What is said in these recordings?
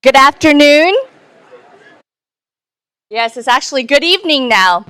Good afternoon. Yes, it's actually good evening now.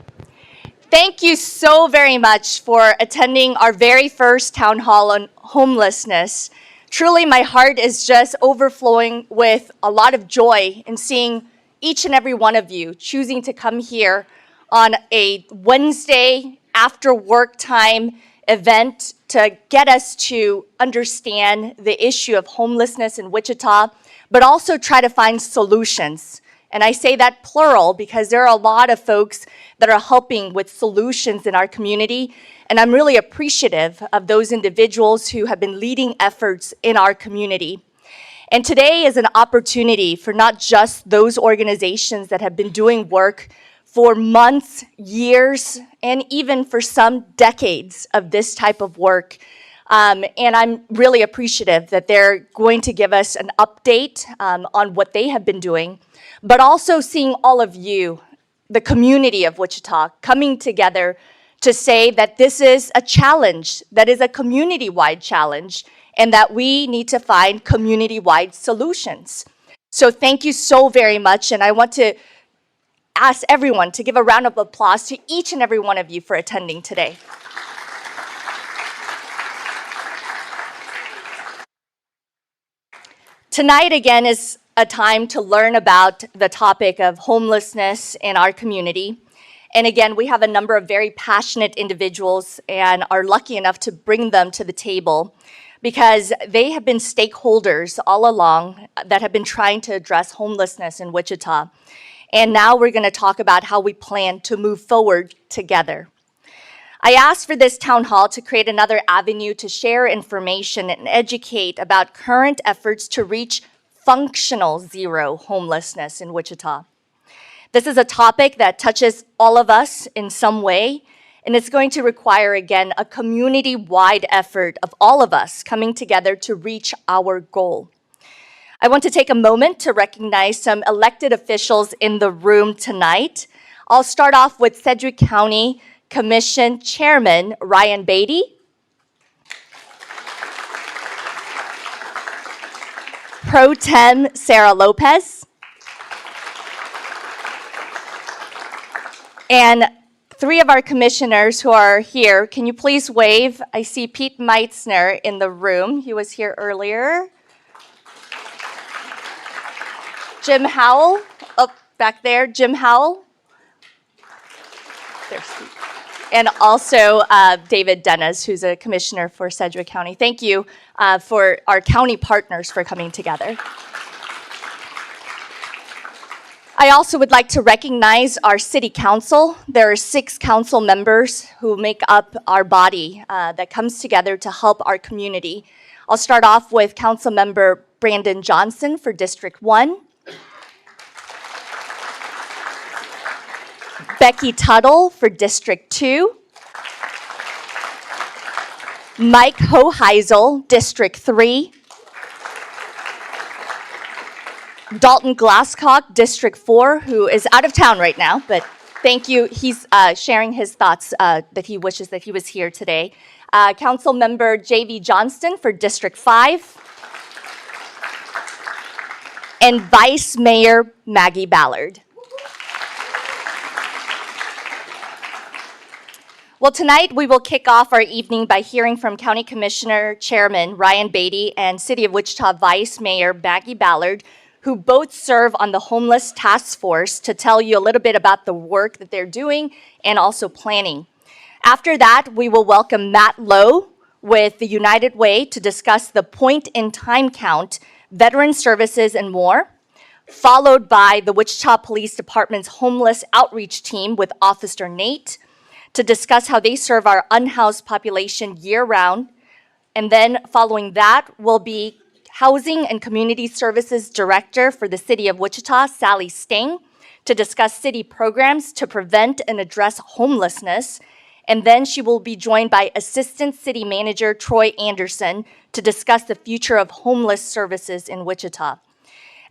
Thank you so very much for attending our very first town hall on homelessness. Truly, my heart is just overflowing with a lot of joy in seeing each and every one of you choosing to come here on a Wednesday after work time event to get us to understand the issue of homelessness in Wichita, but also try to find solutions. And I say that plural because there are a lot of folks that are helping with solutions in our community. And I'm really appreciative of those individuals who have been leading efforts in our community. And today is an opportunity for not just those organizations that have been doing work for months, years, and even for some decades of this type of work. And I'm really appreciative that they're going to give us an update on what they have been doing, but also seeing all of you, the community of Wichita, coming together to say that this is a challenge, that is a community-wide challenge, and that we need to find community-wide solutions. So thank you so very much, and I want to ask everyone to give a round of applause to each and every one of you for attending today. Tonight, again, is a time to learn about the topic of homelessness in our community. And again, we have a number of very passionate individuals and are lucky enough to bring them to the table because they have been stakeholders all along that have been trying to address homelessness in Wichita. And now we're going to talk about how we plan to move forward together. I asked for this town hall to create another avenue to share information and educate about current efforts to reach functional zero homelessness in Wichita. This is a topic that touches all of us in some way, and it's going to require, again, a community-wide effort of all of us coming together to reach our goal. I want to take a moment to recognize some elected officials in the room tonight. I'll start off with Sedgwick County Commission Chairman Ryan Beatty. Pro Tem Sarah Lopez. And three of our commissioners who are here, can you please wave? I see Pete Meitzner in the room. He was here earlier. Jim Howell, up back there, Jim Howell. There's Pete. And also David Dennis, who's a commissioner for Sedgwick County. Thank you for our county partners for coming together. I also would like to recognize our city council. There are 6 council members who make up our body that comes together to help our community. I'll start off with Council Member Brandon Johnson for District 1. Becky Tuttle for District 2. Mike Hoheisel, District 3. Dalton Glasscock, District 4, who is out of town right now, but thank you. He's sharing his thoughts that he wishes that he was here today. Council Member J.V. Johnston for District 5. And Vice Mayor Maggie Ballard. Well, tonight we will kick off our evening by hearing from County Commissioner Chairman Ryan Beatty and City of Wichita Vice Mayor Maggie Ballard, who both serve on the Homeless Task Force, to tell you a little bit about the work that they're doing and also planning. After that, we will welcome Matt Lowe with the United Way to discuss the point-in-time count, veteran services, and more, followed by the Wichita Police Department's homeless outreach team with Officer Nate, to discuss how they serve our unhoused population year-round. And then following that will be Housing and Community Services Director for the City of Wichita, Sally Sting, to discuss city programs to prevent and address homelessness. And then she will be joined by Assistant City Manager Troy Anderson to discuss the future of homeless services in Wichita.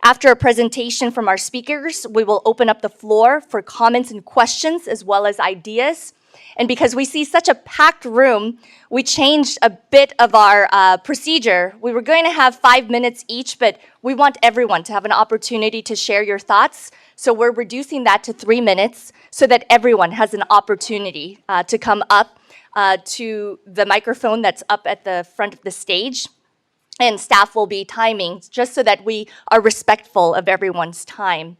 After a presentation from our speakers, we will open up the floor for comments and questions as well as ideas. And because we see such a packed room, we changed a bit of our procedure. We were going to have 5 minutes each, but we want everyone to have an opportunity to share your thoughts. So we're reducing that to 3 minutes so that everyone has an opportunity to come up to the microphone that's up at the front of the stage. And staff will be timing just so that we are respectful of everyone's time.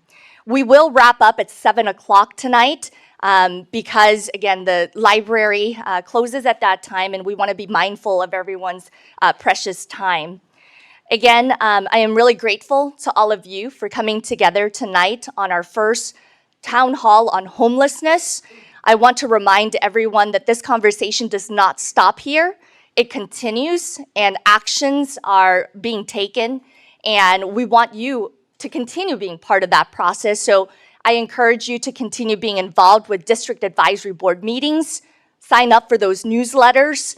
We will wrap up at 7 o'clock tonight because, again, the library closes at that time, and we want to be mindful of everyone's precious time. Again, I am really grateful to all of you for coming together tonight on our first town hall on homelessness. I want to remind everyone that this conversation does not stop here. It continues, and actions are being taken, and we want you to continue being part of that process. So I encourage you to continue being involved with district advisory board meetings, sign up for those newsletters,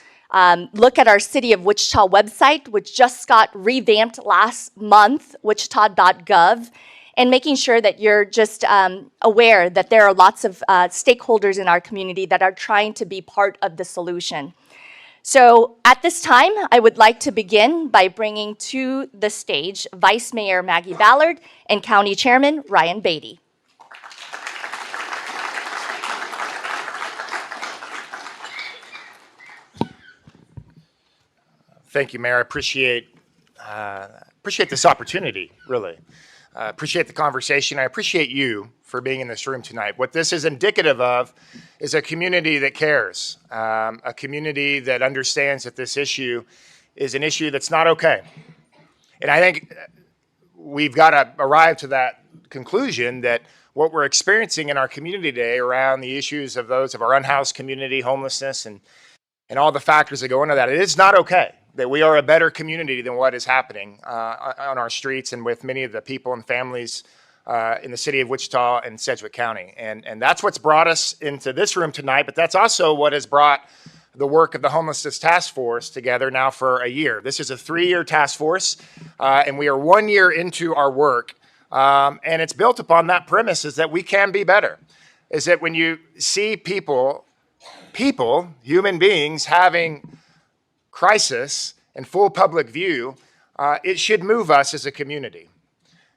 look at our City of Wichita website, which just got revamped last month, wichita.gov, and making sure that you're just aware that there are lots of stakeholders in our community that are trying to be part of the solution. So at this time, I would like to begin by bringing to the stage Vice Mayor Maggie Ballard and County Chairman Ryan Beatty. Thank you, Mayor. I appreciate this opportunity, really. Appreciate the conversation. I appreciate you for being in this room tonight. What this is indicative of is a community that cares, a community that understands that this issue is an issue that's not okay. And I think we've got to arrive to that conclusion that what we're experiencing in our community today around the issues of those of our unhoused community, homelessness, and all the factors that go into that, it is not okay. That we are a better community than what is happening on our streets and with many of the people and families in the city of Wichita and Sedgwick County. And that's what's brought us into this room tonight, but that's also what has brought the work of the Homelessness Task Force together now for a year. This is a 3-year task force, and we are 1 year into our work. And it's built upon that premise is that we can be better. Is that when you see people, human beings having crisis and full public view, it should move us as a community.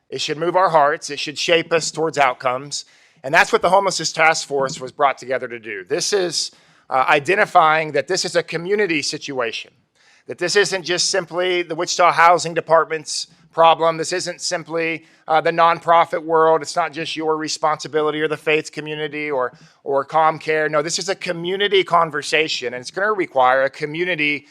It should move our hearts. It should shape us towards outcomes. And that's what the Homelessness Task Force was brought together to do. This is identifying that this is a community situation, that this isn't just simply the Wichita Housing Department's problem. This isn't simply the nonprofit world. It's not just your responsibility or the faith community or ComCare. No, this is a community conversation, and it's going to require a community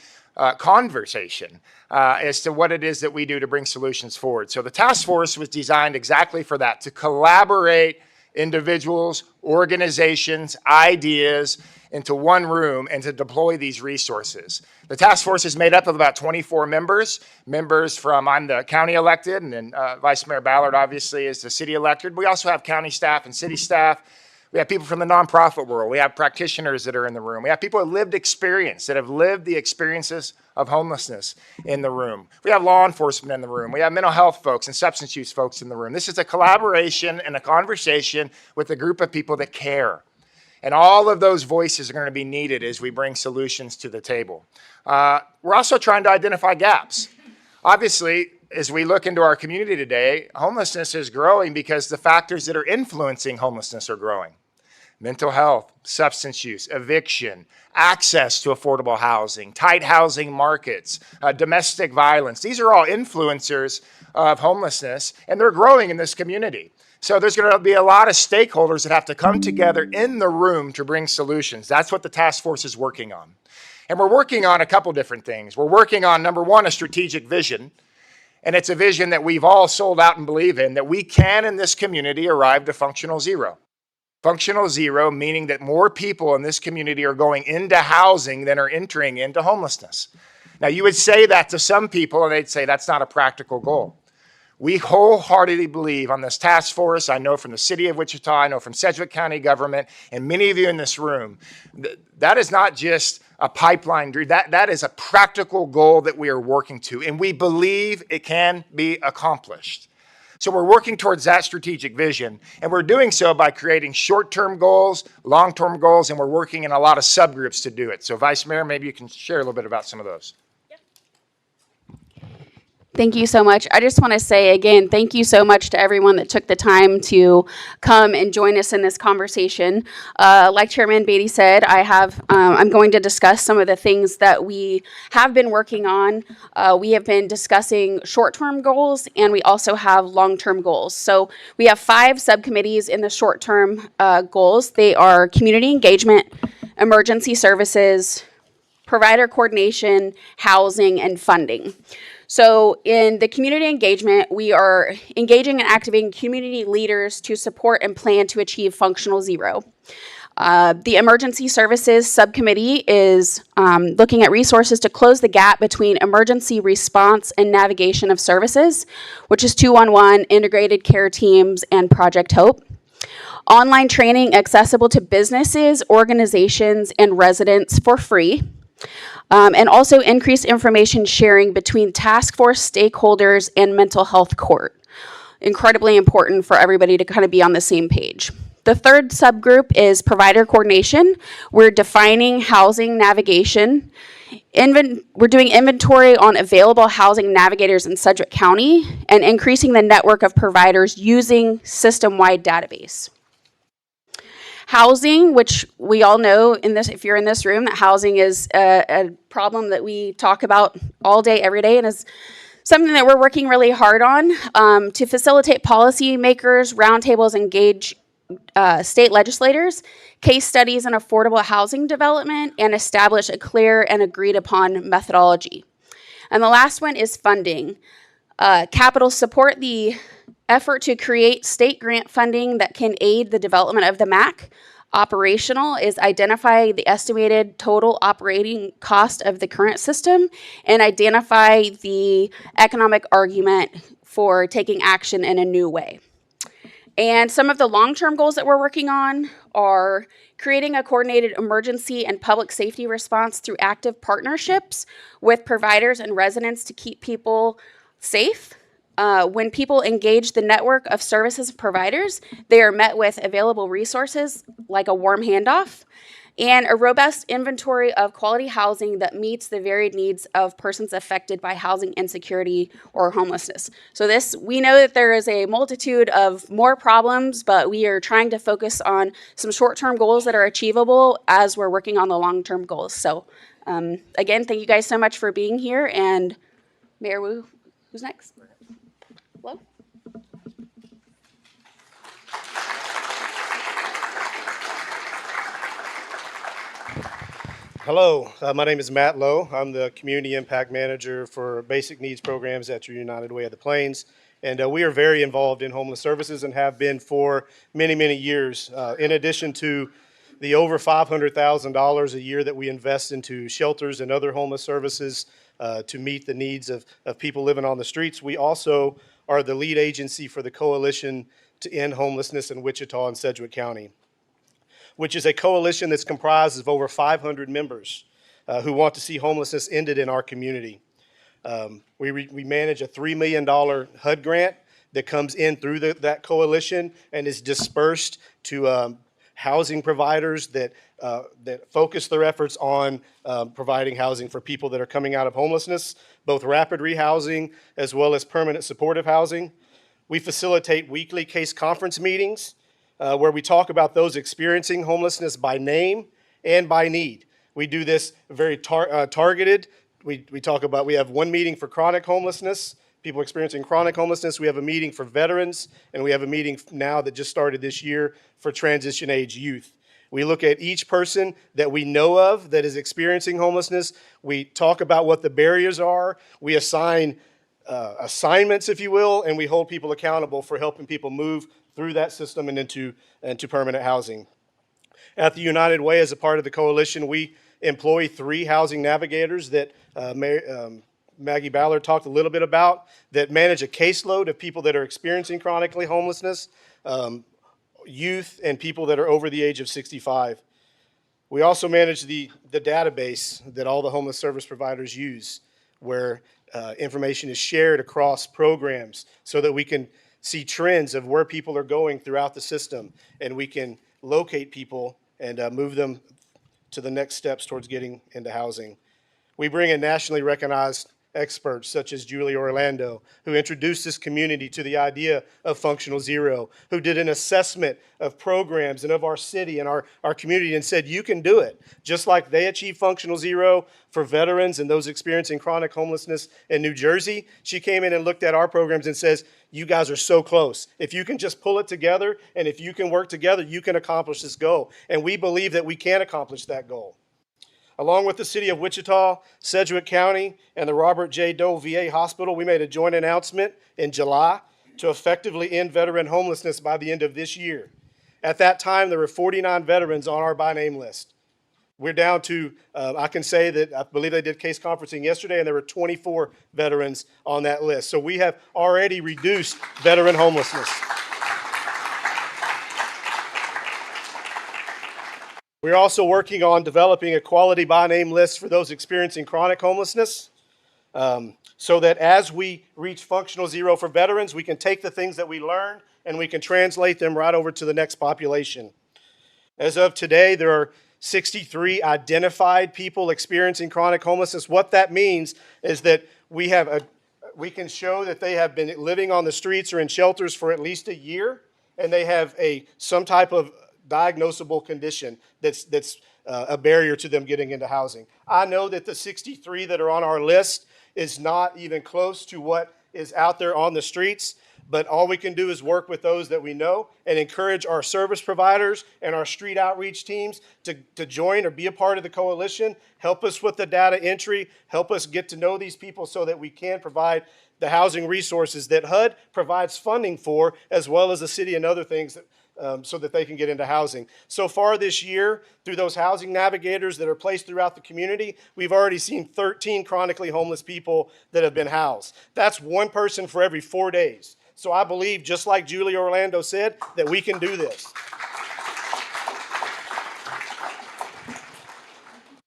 conversation as to what it is that we do to bring solutions forward. So the task force was designed exactly for that, to collaborate individuals, organizations, ideas into one room and to deploy these resources. The task force is made up of about 24 members from, I'm the county elected, and then Vice Mayor Ballard obviously is the city elected. We also have county staff and city staff. We have people from the nonprofit world. We have practitioners that are in the room. We have people with lived experience that have lived the experiences of homelessness in the room. We have law enforcement in the room. We have mental health folks and substance use folks in the room. This is a collaboration and a conversation with a group of people that care. And all of those voices are going to be needed as we bring solutions to the table. We're also trying to identify gaps. Obviously, as we look into our community today, homelessness is growing because the factors that are influencing homelessness are growing. Mental health, substance use, eviction, access to affordable housing, tight housing markets, domestic violence. These are all influencers of homelessness, and they're growing in this community. So there's going to be a lot of stakeholders that have to come together in the room to bring solutions. That's what the task force is working on. And we're working on a couple different things. We're working on, number one, a strategic vision. And it's a vision that we've all sold out and believe in, that we can in this community arrive to functional zero. Functional zero, meaning that more people in this community are going into housing than are entering into homelessness. Now, you would say that to some people, and they'd say that's not a practical goal. We wholeheartedly believe on this task force. I know from the city of Wichita, I know from Sedgwick County government, and many of you in this room, that is not just a pipeline dream. That is a practical goal that we are working to, and we believe it can be accomplished. So we're working towards that strategic vision, and we're doing so by creating short-term goals, long-term goals, and we're working in a lot of subgroups to do it. So Vice Mayor, maybe you can share a little bit about some of those. Thank you so much. I just want to say again, thank you so much to everyone that took the time to come and join us in this conversation. Like Chairman Beatty said, I'm going to discuss some of the things that we have been working on. We have been discussing short-term goals, and we also have long-term goals. So we have 5 subcommittees in the short-term goals. They are community engagement, emergency services, provider coordination, housing, and funding. So in the community engagement, we are engaging and activating community leaders to support and plan to achieve functional zero. The emergency services subcommittee is looking at resources to close the gap between emergency response and navigation of services, which is 211, integrated care teams, and Project Hope. Online training accessible to businesses, organizations, and residents for free. And also increase information sharing between task force stakeholders and mental health court. Incredibly important for everybody to kind of be on the same page. The third subgroup is provider coordination. We're defining housing navigation. We're doing inventory on available housing navigators in Sedgwick County and increasing the network of providers using system-wide database. Housing, which we all know if you're in this room, that housing is a problem that we talk about all day, every day, and is something that we're working really hard on to facilitate policymakers, roundtables, engage state legislators, case studies in affordable housing development, and establish a clear and agreed upon methodology. And the last one is funding. Capital support the effort to create state grant funding that can aid the development of the MAC. Operational is identify the estimated total operating cost of the current system and identify the economic argument for taking action in a new way. And some of the long-term goals that we're working on are creating a coordinated emergency and public safety response through active partnerships with providers and residents to keep people safe. When people engage the network of services providers, they are met with available resources like a warm handoff and a robust inventory of quality housing that meets the varied needs of persons affected by housing insecurity or homelessness. So we know that there is a multitude of more problems, but we are trying to focus on some short-term goals that are achievable as we're working on the long-term goals. So again, thank you guys so much for being here. And Mayor Wu, who's next? Hello? Hello, my name is Matt Lowe. I'm the Community Impact Manager for Basic Needs Programs at your United Way of the Plains. And we are very involved in homeless services and have been for many, many years. In addition to the over $500,000 a year that we invest into shelters and other homeless services to meet the needs of people living on the streets, we also are the lead agency for the Coalition to End Homelessness in Wichita and Sedgwick County, which is a coalition that's comprised of over 500 members who want to see homelessness ended in our community. We manage a $3 million HUD grant that comes in through that coalition and is dispersed to housing providers that focus their efforts on providing housing for people that are coming out of homelessness, both rapid rehousing as well as permanent supportive housing. We facilitate weekly case conference meetings where we talk about those experiencing homelessness by name and by need. We do this very targeted. We have one meeting for chronic homelessness, people experiencing chronic homelessness. We have a meeting for veterans, and we have a meeting now that just started this year for transition age youth. We look at each person that we know of that is experiencing homelessness. We talk about what the barriers are. We assign assignments, if you will, and we hold people accountable for helping people move through that system and into permanent housing. At the United Way, as a part of the coalition, we employ 3 housing navigators that Maggie Ballard talked a little bit about that manage a caseload of people that are experiencing chronically homelessness, youth, and people that are over the age of 65. We also manage the database that all the homeless service providers use, where information is shared across programs so that we can see trends of where people are going throughout the system, and we can locate people and move them to the next steps towards getting into housing. We bring in nationally recognized experts such as Julie Orlando, who introduced this community to the idea of functional zero, who did an assessment of programs and of our city and our community and said, you can do it. Just like they achieved functional zero for veterans and those experiencing chronic homelessness in New Jersey, she came in and looked at our programs and says, you guys are so close. If you can just pull it together and if you can work together, you can accomplish this goal. And we believe that we can accomplish that goal. Along with the city of Wichita, Sedgwick County, and the Robert J. Dole VA Hospital, we made a joint announcement in July to effectively end veteran homelessness by the end of this year. At that time, there were 49 veterans on our by name list. We're down to, I can say that I believe they did case conferencing yesterday, and there were 24 veterans on that list. So we have already reduced veteran homelessness. We're also working on developing a quality by name list for those experiencing chronic homelessness, so that as we reach functional zero for veterans, we can take the things that we learn and we can translate them right over to the next population. As of today, there are 63 identified people experiencing chronic homelessness. What that means is that we can show that they have been living on the streets or in shelters for at least a year, and they have some type of diagnosable condition that's a barrier to them getting into housing. I know that the 63 that are on our list is not even close to what is out there on the streets, but all we can do is work with those that we know and encourage our service providers and our street outreach teams to join or be a part of the coalition, help us with the data entry, help us get to know these people so that we can provide the housing resources that HUD provides funding for, as well as the city and other things so that they can get into housing. So far this year, through those housing navigators that are placed throughout the community, we've already seen 13 chronically homeless people that have been housed. That's one person for every 4 days. So I believe, just like Julie Orlando said, that we can do this.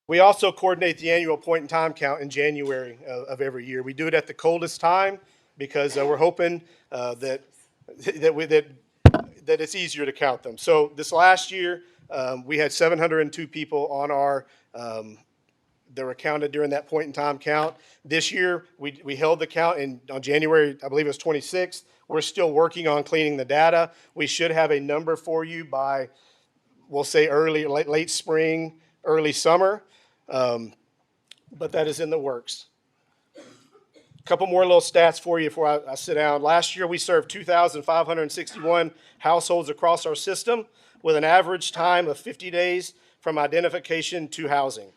We also coordinate the annual point in time count in January of every year. We do it at the coldest time because we're hoping that it's easier to count them. So this last year, we had 702 people on our that were counted during that point in time count. This year, we held the count on January, I believe it was 26th. We're still working on cleaning the data. We should have a number for you by, we'll say late spring, early summer, but that is in the works. A couple more little stats for you before I sit down. Last year, we served 2,561 households across our system with an average time of 50 days from identification to housing.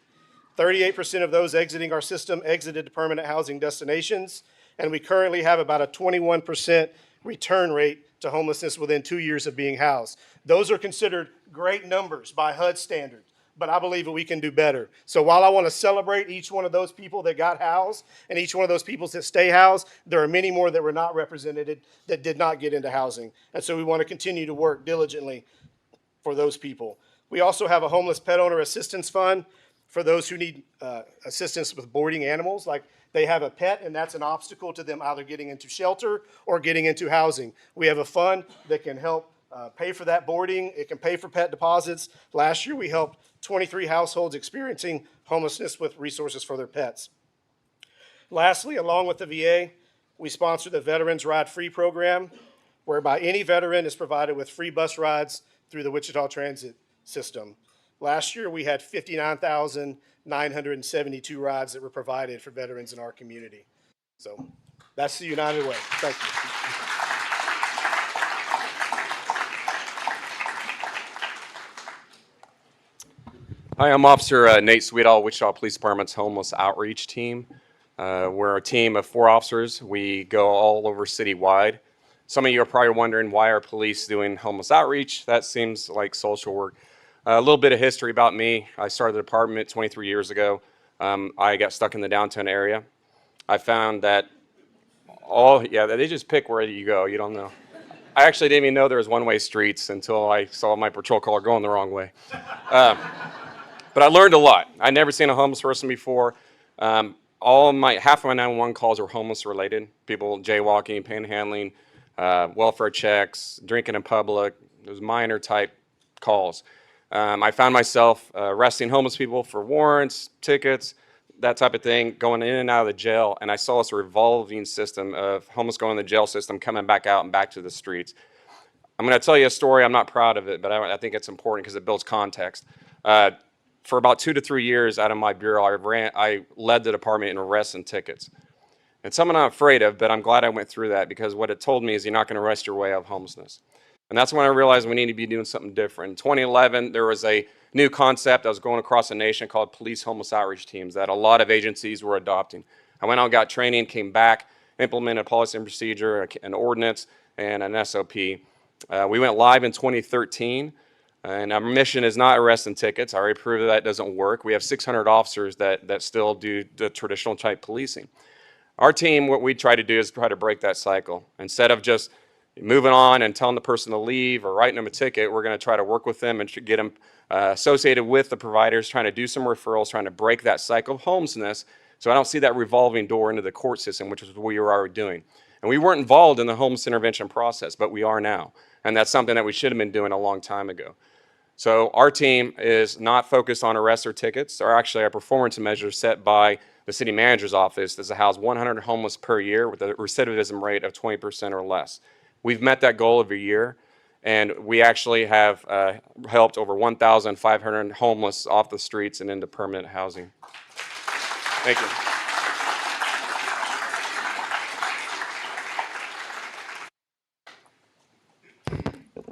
38% of those exiting our system exited to permanent housing destinations, and we currently have about a 21% return rate to homelessness within 2 years of being housed. Those are considered great numbers by HUD standards, but I believe that we can do better. So while I want to celebrate each one of those people that got housed and each one of those people that stay housed, there are many more that were not represented that did not get into housing. And so we want to continue to work diligently for those people. We also have a homeless pet owner assistance fund for those who need assistance with boarding animals. Like they have a pet and that's an obstacle to them either getting into shelter or getting into housing. We have a fund that can help pay for that boarding. It can pay for pet deposits. Last year we helped 23 households experiencing homelessness with resources for their pets. Lastly, along with the VA, we sponsor the Veterans Ride Free program, whereby any veteran is provided with free bus rides through the Wichita Transit system. Last year, we had 59,972 rides that were provided for veterans in our community. So that's the United Way. Thank you. Hi, I'm Officer Nate Sweetall, Wichita Police Department's Homeless Outreach Team. We're a team of 4 officers. We go all over citywide. Some of you are probably wondering, why are police doing homeless outreach? That seems like social work. A little bit of history about me. I started the department 23 years ago. I got stuck in the downtown area. I found that they just pick where you go. You don't know. I actually didn't even know there was one-way streets until I saw my patrol car going the wrong way. But I learned a lot. I'd never seen a homeless person before. Half of my 911 calls were homeless related. People jaywalking, panhandling, welfare checks, drinking in public, those minor type calls. I found myself arresting homeless people for warrants, tickets, that type of thing, going in and out of the jail, and I saw this revolving system of homeless going in the jail system, coming back out and back to the streets. I'm going to tell you a story. I'm not proud of it, but I think it's important because it builds context. For about 2 to 3 years out of my bureau, I led the department in arrests and tickets. It's something I'm afraid of, but I'm glad I went through that because what it told me is you're not going to arrest your way out of homelessness. And that's when I realized we need to be doing something different. In 2011, there was a new concept that was going across the nation called police homeless outreach teams that a lot of agencies were adopting. I went out, got training, came back, implemented a policy and procedure, an ordinance, and an SOP. We went live in 2013, and our mission is not arrests and tickets. I already proved that doesn't work. We have 600 officers that still do the traditional type policing. Our team, what we try to do is try to break that cycle. Instead of just moving on and telling the person to leave or writing them a ticket, we're going to try to work with them and get them associated with the providers, trying to do some referrals, trying to break that cycle of homelessness so I don't see that revolving door into the court system, which is what we were already doing. And we weren't involved in the homeless intervention process, but we are now. And that's something that we should have been doing a long time ago. So our team is not focused on arrests or tickets, or actually our performance measures set by the city manager's office is to house 100 homeless per year with a recidivism rate of 20% or less. We've met that goal every year, and we actually have helped over 1,500 homeless off the streets and into permanent housing. Thank you.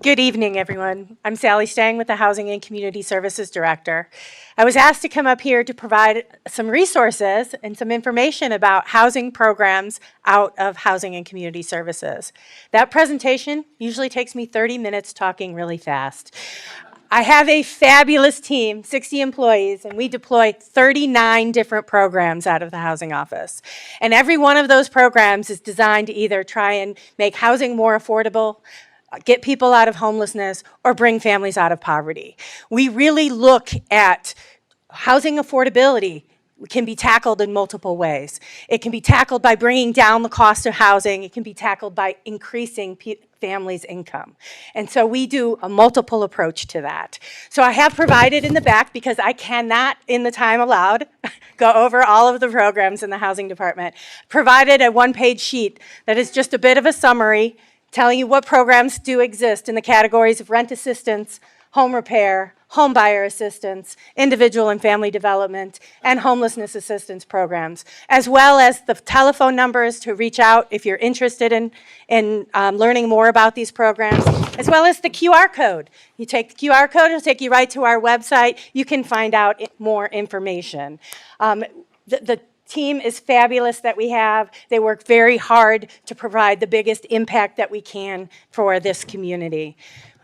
Good evening, everyone. I'm Sally Stang with the Housing and Community Services Director. I was asked to come up here to provide some resources and some information about housing programs out of Housing and Community Services. That presentation usually takes me 30 minutes talking really fast. I have a fabulous team, 60 employees, and we deploy 39 different programs out of the housing office. And every one of those programs is designed to either try and make housing more affordable, get people out of homelessness, or bring families out of poverty. We really look at housing affordability. It can be tackled in multiple ways. It can be tackled by bringing down the cost of housing. It can be tackled by increasing families' income. And so we do a multiple approach to that. So I have provided in the back, because I cannot, in the time allowed, go over all of the programs in the housing department, provided a one-page sheet that is just a bit of a summary telling you what programs do exist in the categories of rent assistance, home repair, home buyer assistance, individual and family development, and homelessness assistance programs, as well as the telephone numbers to reach out if you're interested in learning more about these programs, as well as the QR code. You take the QR code, it'll take you right to our website. You can find out more information. The team is fabulous that we have. They work very hard to provide the biggest impact that we can for this community.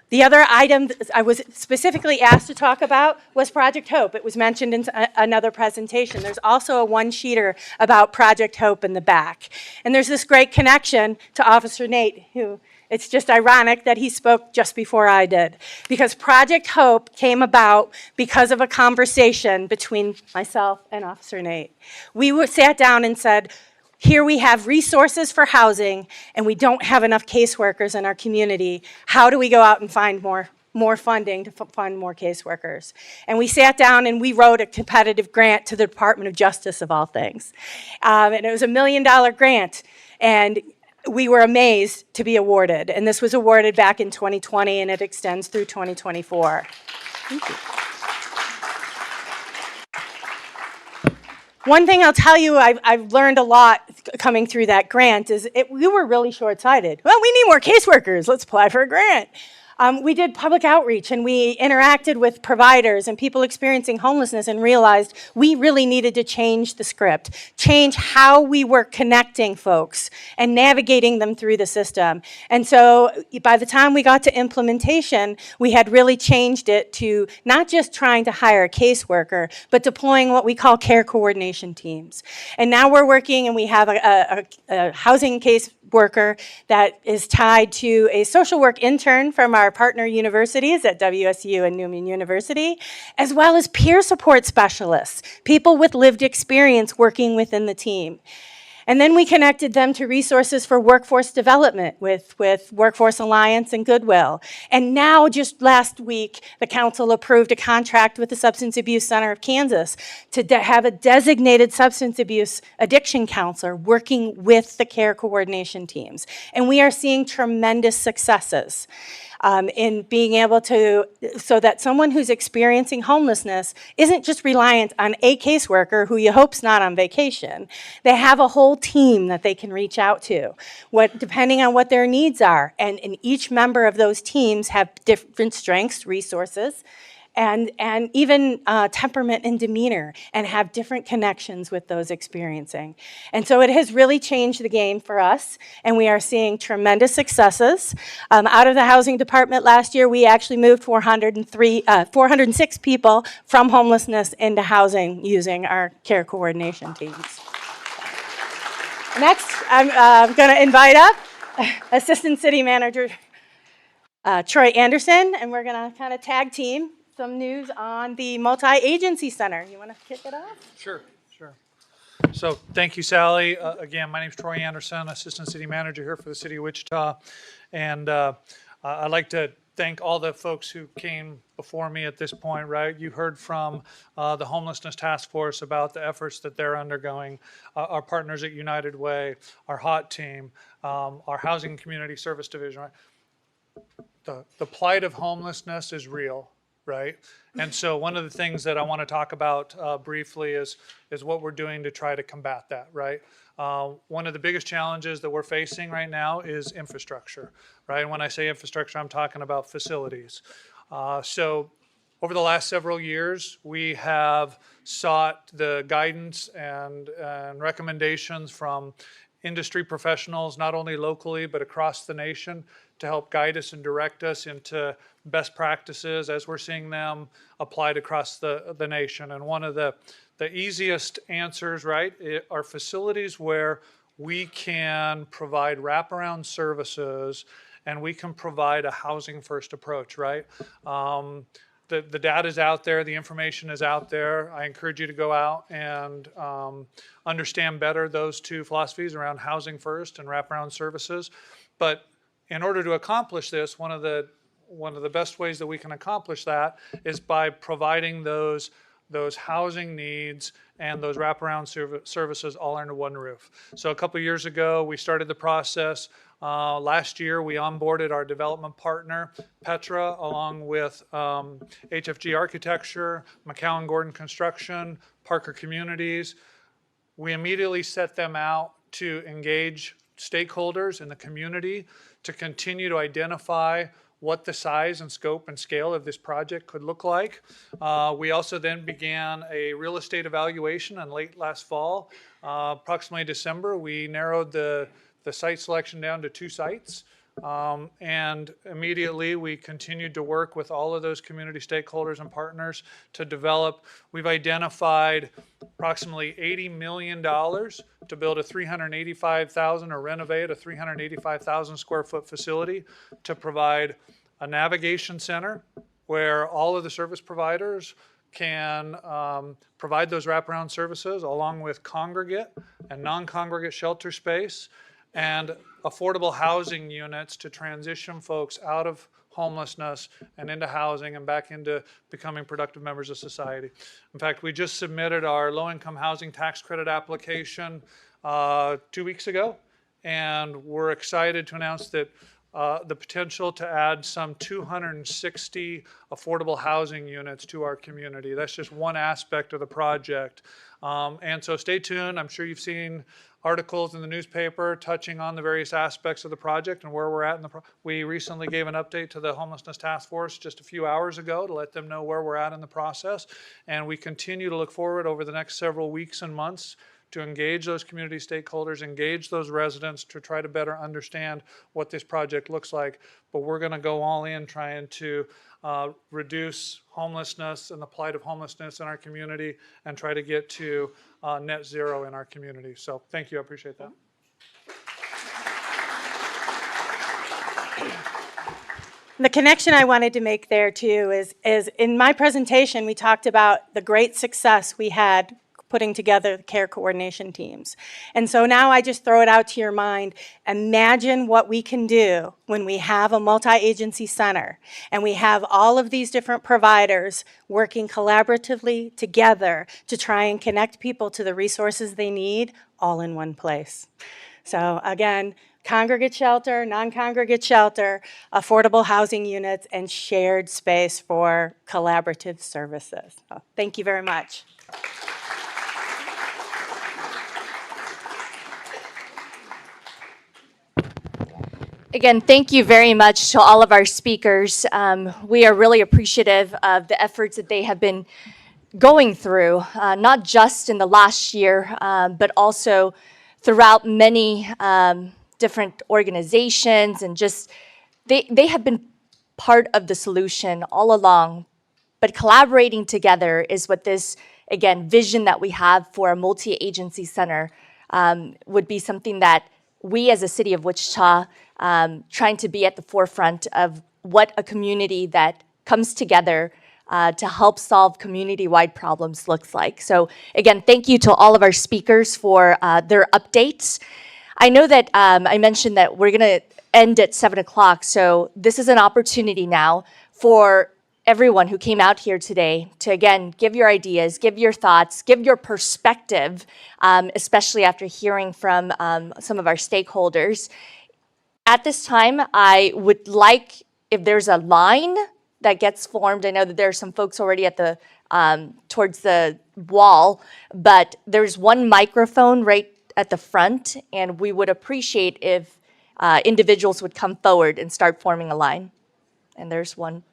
The other item I was specifically asked to talk about was Project Hope. It was mentioned in another presentation. There's also a one-sheeter about Project Hope in the back. And there's this great connection to Officer Nate, who it's just ironic that he spoke just before I did, because Project Hope came about because of a conversation between myself and Officer Nate. We sat down and said, here we have resources for housing, and we don't have enough caseworkers in our community. How do we go out and find more funding to fund more caseworkers? And we sat down and we wrote a competitive grant to the Department of Justice, of all things. And it was a $1 million grant. And we were amazed to be awarded. And this was awarded back in 2020, and it extends through 2024. Thank you. One thing I'll tell you I've learned a lot coming through that grant is we were really short-sighted. Well, we need more caseworkers. Let's apply for a grant. We did public outreach, and we interacted with providers and people experiencing homelessness and realized we really needed to change the script, change how we were connecting folks and navigating them through the system. And so by the time we got to implementation, we had really changed it to not just trying to hire a caseworker, but deploying what we call care coordination teams. And now we're working, and we have a housing case worker that is tied to a social work intern from our partner universities at WSU and Newman University, as well as peer support specialists, people with lived experience working within the team. And then we connected them to resources for workforce development with Workforce Alliance and Goodwill. And now, just last week, the council approved a contract with the Substance Abuse Center of Kansas to have a designated substance abuse addiction counselor working with the care coordination teams. And we are seeing tremendous successes. In being able to, so that someone who's experiencing homelessness isn't just reliant on a caseworker who you hope's not on vacation. They have a whole team that they can reach out to, depending on what their needs are. And each member of those teams have different strengths, resources, and even temperament and demeanor, and have different connections with those experiencing. And so it has really changed the game for us, and we are seeing tremendous successes. Out of the housing department last year, we actually moved 406 people from homelessness into housing using our care coordination teams. Next, I'm going to invite up Assistant City Manager Troy Anderson, and we're going to kind of tag team some news on the multi-agency center. You want to kick it off? Sure. So thank you, Sally. Again, my name is Troy Anderson, Assistant City Manager here for the City of Wichita. And I'd like to thank all the folks who came before me at this point, right? You heard from the Homelessness Task Force about the efforts that they're undergoing, our partners at United Way, our HOT team, our Housing and Community Service Division, right? The plight of homelessness is real. Right? And so one of the things that I want to talk about briefly is what we're doing to try to combat that, right? One of the biggest challenges that we're facing right now is infrastructure, right? And when I say infrastructure, I'm talking about facilities. So over the last several years, we have sought the guidance and recommendations from industry professionals, not only locally, but across the nation, to help guide us and direct us into best practices as we're seeing them applied across the nation. And one of the easiest answers, right, are facilities where we can provide wraparound services and we can provide a housing first approach, right? The data is out there, the information is out there. I encourage you to go out and understand better those two philosophies around housing first and wraparound services. But in order to accomplish this, one of the best ways that we can accomplish that is by providing those housing needs and those wraparound services all under one roof. So a couple of years ago, we started the process. Last year, we onboarded our development partner, Petra, along with HFG Architecture, McCowan Gordon Construction, Parker Communities. We immediately set them out to engage stakeholders in the community to continue to identify what the size and scope and scale of this project could look like. We also then began a real estate evaluation, and late last fall, approximately December, we narrowed the site selection down to 2 sites. And immediately we continued to work with all of those community stakeholders and partners to develop. We've identified approximately $80 million to build a 385,000 or renovate a 385,000 square foot facility to provide a navigation center where all of the service providers can provide those wraparound services along with congregate and non-congregate shelter space and affordable housing units to transition folks out of homelessness and into housing and back into becoming productive members of society. In fact, we just submitted our low-income housing tax credit application 2 weeks ago, and we're excited to announce that the potential to add some 260 affordable housing units to our community. That's just one aspect of the project. And so stay tuned. I'm sure you've seen articles in the newspaper touching on the various aspects of the project and where we're at in the we recently gave an update to the Homelessness Task Force just a few hours ago to let them know where we're at in the process. And we continue to look forward over the next several weeks and months to engage those community stakeholders, engage those residents to try to better understand what this project looks like. But we're going to go all in trying to reduce homelessness and the plight of homelessness in our community and try to get to net zero in our community. So thank you, I appreciate that. The connection I wanted to make there too is in my presentation we talked about the great success we had putting together the care coordination teams. And so now I just throw it out to your mind. Imagine what we can do when we have a multi-agency center and we have all of these different providers working collaboratively together to try and connect people to the resources they need all in one place. So again, congregate shelter, non-congregate shelter, affordable housing units, and shared space for collaborative services. So thank you very much. Again, thank you very much to all of our speakers. We are really appreciative of the efforts that they have been going through, not just in the last year, but also throughout many different organizations, and just they have been part of the solution all along. But collaborating together is what this, again, vision that we have for a multi-agency center would be something that we as a city of Wichita, trying to be at the forefront of what a community that comes together to help solve community-wide problems looks like. So again, thank you to all of our speakers for their updates. I know that I mentioned that we're gonna end at 7 o'clock, so this is an opportunity now for everyone who came out here today to, again, give your ideas, give your thoughts, give your perspective, especially after hearing from some of our stakeholders. At this time, I would like, if there's a line that gets formed, I know that there are some folks already at the, towards the wall, but there's one microphone right at the front, and we would appreciate if individuals would come forward and start forming a line. And there's one.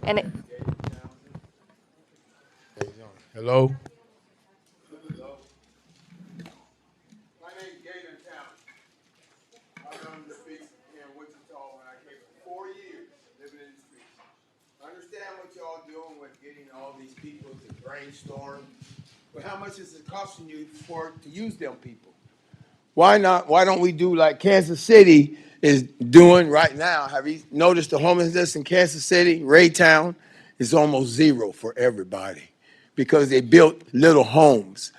And it, Hello? My name's Galen Town. I've been on the streets here in Wichita when I came for 4 years living in the streets. I understand what y'all doing with getting all these people to brainstorm, but how much is it costing you to use them people? Why not? Why don't we do like Kansas City is doing right now? Have you noticed the homelessness in Kansas City, Raytown, is almost zero for everybody because they built little homes.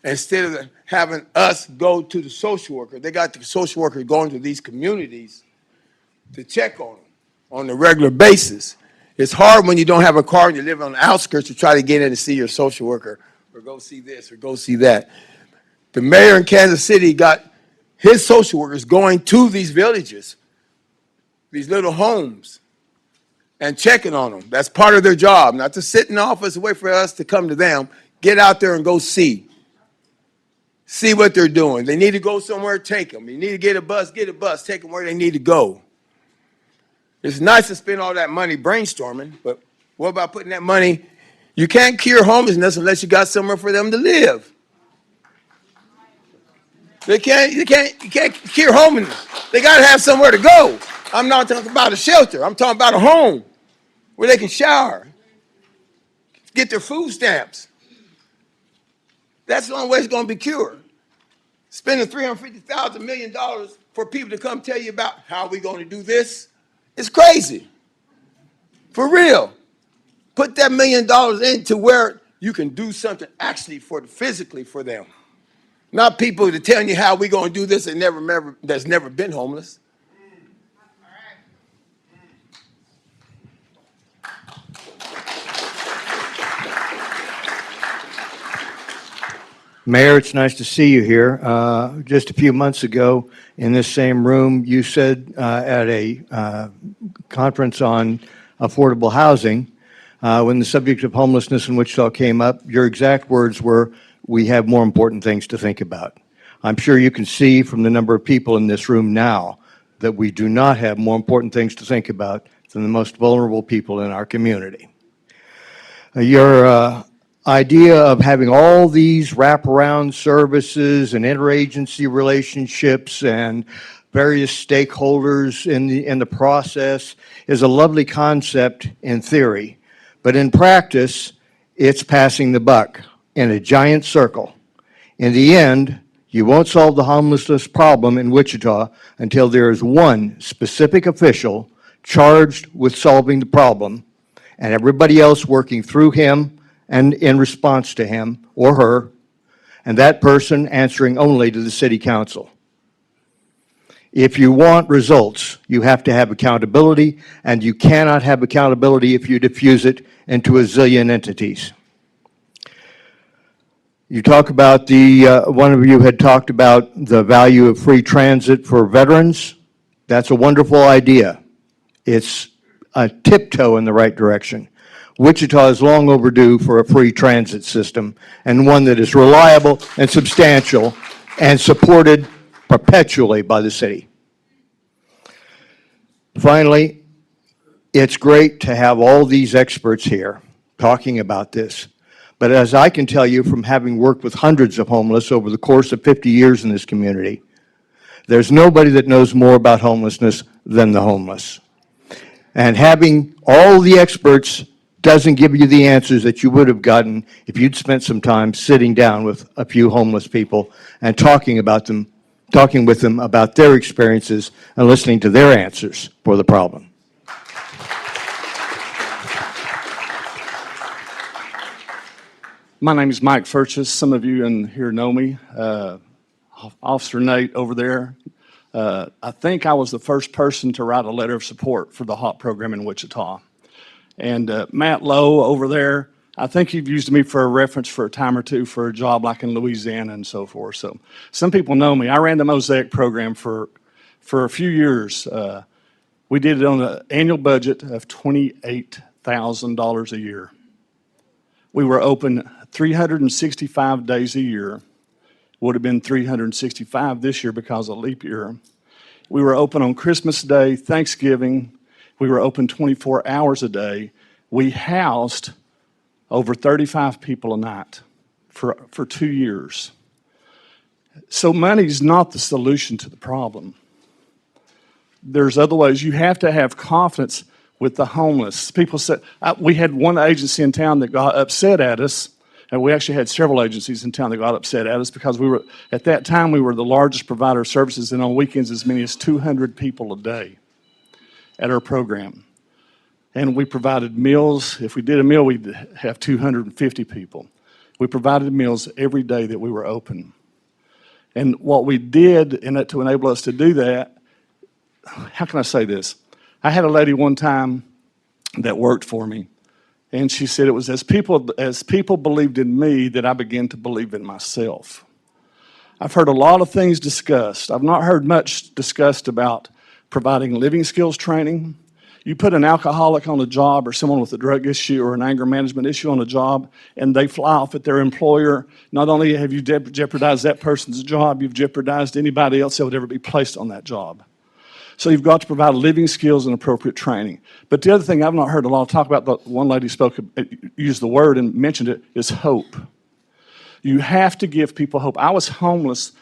Instead of having us go to the social worker, they got the social worker going to these communities to check on them on a regular basis. It's hard when you don't have a car and you live on the outskirts to try to get in to see your social worker or go see this or go see that. The mayor in Kansas City got his social workers going to these villages, these little homes, and checking on them. That's part of their job, not to sit in the office and wait for us to come to them. Get out there and go see. See what they're doing. They need to go somewhere, take them. You need to get a bus, take them where they need to go. It's nice to spend all that money brainstorming, but what about putting that money? You can't cure homelessness unless you got somewhere for them to live. You can't cure homelessness. They got to have somewhere to go. I'm not talking about a shelter. I'm talking about a home where they can shower, get their food stamps. That's the only way it's going to be cured. Spending $350,000 million for people to come tell you about how we're going to do this is crazy. For real. Put that $1 million into where you can do something actually physically for them. Not people that telling you how we're going to do this and that's never been homeless. Mayor, it's nice to see you here. Just a few months ago in this same room, you said at a conference on affordable housing, when the subject of homelessness in Wichita came up, your exact words were, we have more important things to think about. I'm sure you can see from the number of people in this room now that we do not have more important things to think about than the most vulnerable people in our community. Your idea of having all these wraparound services and interagency relationships and various stakeholders in the process is a lovely concept in theory, but in practice, it's passing the buck in a giant circle. In the end, you won't solve the homelessness problem in Wichita until there is one specific official charged with solving the problem, and everybody else working through him and in response to him or her, and that person answering only to the city council. If you want results, you have to have accountability, and you cannot have accountability if you diffuse it into a zillion entities. You talk about one of you had talked about the value of free transit for veterans. That's a wonderful idea. It's a tiptoe in the right direction. Wichita is long overdue for a free transit system, and one that is reliable and substantial and supported perpetually by the city. Finally, it's great to have all these experts here talking about this. But as I can tell you from having worked with hundreds of homeless over the course of 50 years in this community, there's nobody that knows more about homelessness than the homeless. And having all the experts doesn't give you the answers that you would have gotten if you'd spent some time sitting down with a few homeless people and talking with them about their experiences and listening to their answers for the problem. My name is Mike Furchess. Some of you in here know me. Officer Nate over there. I think I was the first person to write a letter of support for the HOP program in Wichita. And Matt Lowe over there, I think you've used me for a reference for a time or two for a job like in Louisiana and so forth. So some people know me. I ran the Mosaic program for a few years. We did it on an annual budget of $28,000 a year. We were open 365 days a year. Would have been 365 this year because of leap year. We were open on Christmas Day, Thanksgiving. We were open 24 hours a day. We housed over 35 people a night for 2 years. So money's not the solution to the problem. There's other ways. You have to have confidence with the homeless. People said, we had one agency in town that got upset at us, and we actually had several agencies in town that got upset at us because at that time, we were the largest provider of services, and on weekends, as many as 200 people a day at our program. And we provided meals. If we did a meal, we'd have 250 people. We provided meals every day that we were open. And what we did to enable us to do that, how can I say this? I had a lady one time that worked for me, and she said it was as people believed in me that I began to believe in myself. I've heard a lot of things discussed. I've not heard much discussed about providing living skills training. You put an alcoholic on a job or someone with a drug issue or an anger management issue on a job, and they fly off at their employer. Not only have you jeopardized that person's job, you've jeopardized anybody else that would ever be placed on that job. So you've got to provide living skills and appropriate training. But the other thing I've not heard a lot of talk about, the one lady used the word and mentioned it, is hope. You have to give people hope. I was homeless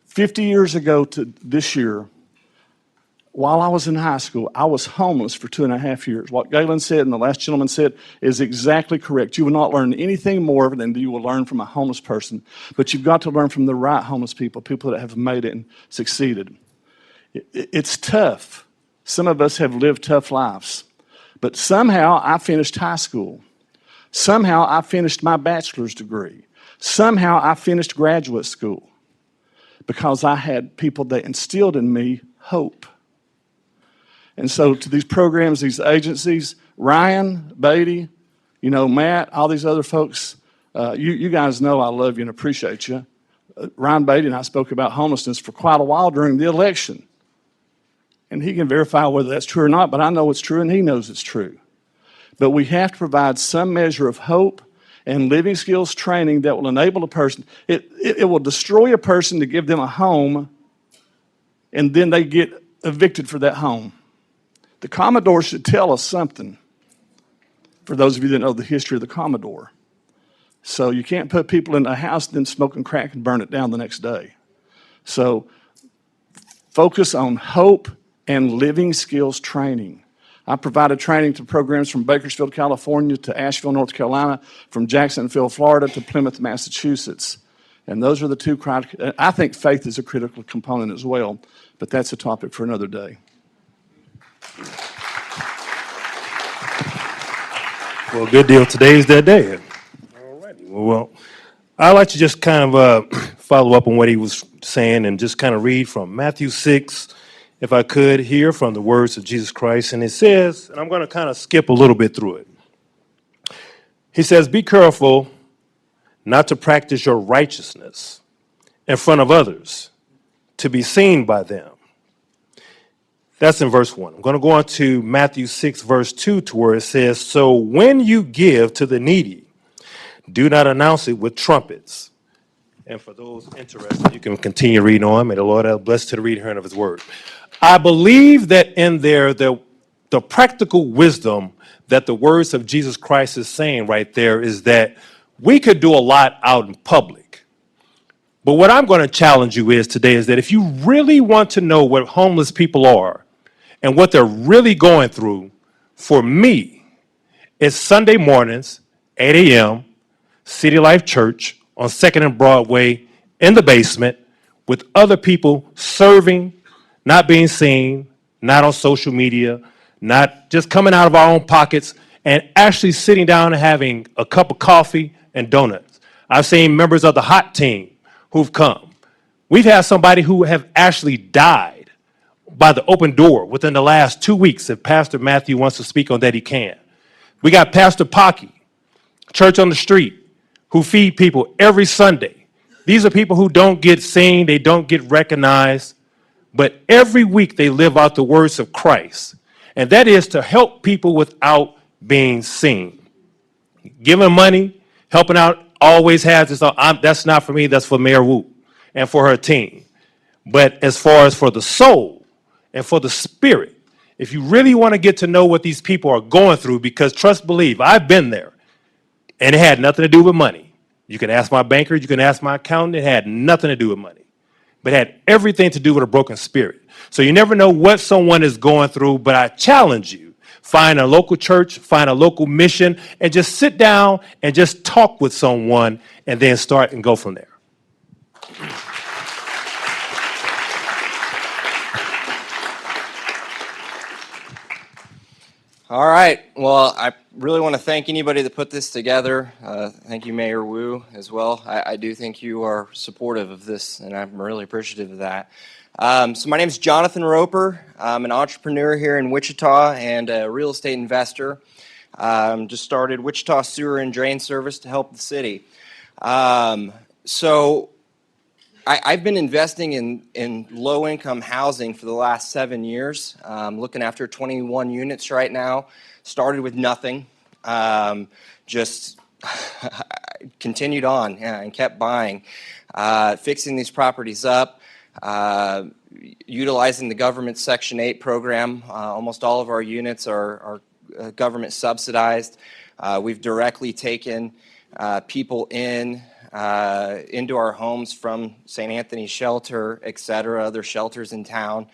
50 years ago to this year. While I was in high school, I was homeless for 2.5 years. What Galen said and the last gentleman said is exactly correct. You will not learn anything more than you will learn from a homeless person. But you've got to learn from the right homeless people that have made it and succeeded. It's tough. Some of us have lived tough lives. But somehow I finished high school. Somehow I finished my bachelor's degree. Somehow I finished graduate school because I had people that instilled in me hope. And so to these programs, these agencies, Ryan, Beatty, Matt, all these other folks, you guys know I love you and appreciate you. Ryan Beatty and I spoke about homelessness for quite a while during the election. And he can verify whether that's true or not, but I know it's true and he knows it's true. But we have to provide some measure of hope and living skills training that will enable a person. It will destroy a person to give them a home, and then they get evicted for that home. The Commodore should tell us something, for those of you that know the history of the Commodore. So you can't put people in a house and then smoke and crack and burn it down the next day. So focus on hope and living skills training. I provided training to programs from Bakersfield, California to Asheville, North Carolina, from Jacksonville, Florida to Plymouth, Massachusetts. And those are the two criteria. I think faith is a critical component as well, but that's a topic for another day. Well, good deal. Today's that day. All righty. Well, I'd like to just kind of follow up on what he was saying and just kind of read from Matthew 6, if I could, hear from the words of Jesus Christ. And it says, and I'm going to kind of skip a little bit through it. He says, be careful not to practice your righteousness in front of others to be seen by them. That's in verse 1. I'm going to go on to Matthew 6, verse 2, to where it says, so when you give to the needy, do not announce it with trumpets. And for those interested, you can continue reading on. May the Lord have blessed to the reading hearing of his word. I believe that in there, the practical wisdom that the words of Jesus Christ is saying right there is that we could do a lot out in public. But what I'm going to challenge you is today is that if you really want to know what homeless people are and what they're really going through, for me, it's Sunday mornings, 8 a.m., City Life Church on 2nd and Broadway in the basement with other people serving, not being seen, not on social media, not just coming out of our own pockets, and actually sitting down and having a cup of coffee and donuts. I've seen members of the HOT team who've come. We've had somebody who have actually died by the open door within the last 2 weeks. If Pastor Matthew wants to speak on that, he can. We got Pastor Pocky, Church on the Street, who feed people every Sunday. These are people who don't get seen, they don't get recognized, but every week they live out the words of Christ. And that is to help people without being seen. Giving money, helping out, always has this, that's not for me, that's for Mayor Wu and for her team. But as far as for the soul and for the spirit, if you really want to get to know what these people are going through, because trust, believe, I've been there, and it had nothing to do with money. You can ask my banker, you can ask my accountant, it had nothing to do with money. But it had everything to do with a broken spirit. So you never know what someone is going through, but I challenge you, find a local church, find a local mission, and just sit down and just talk with someone and then start and go from there. All right. Well, I really want to thank anybody that put this together. Thank you, Mayor Wu, as well. I do think you are supportive of this, and I'm really appreciative of that. So my name is Jonathan Roper. I'm an entrepreneur here in Wichita and a real estate investor. Just started Wichita Sewer and Drain Service to help the city. So I've been investing in low-income housing for the last 7 years, looking after 21 units right now. Started with nothing, just continued on and kept buying, fixing these properties up, utilizing the government Section 8 program. Almost all of our units are government subsidized. We've directly taken people into our homes from St. Anthony's Shelter, et cetera, other shelters in town.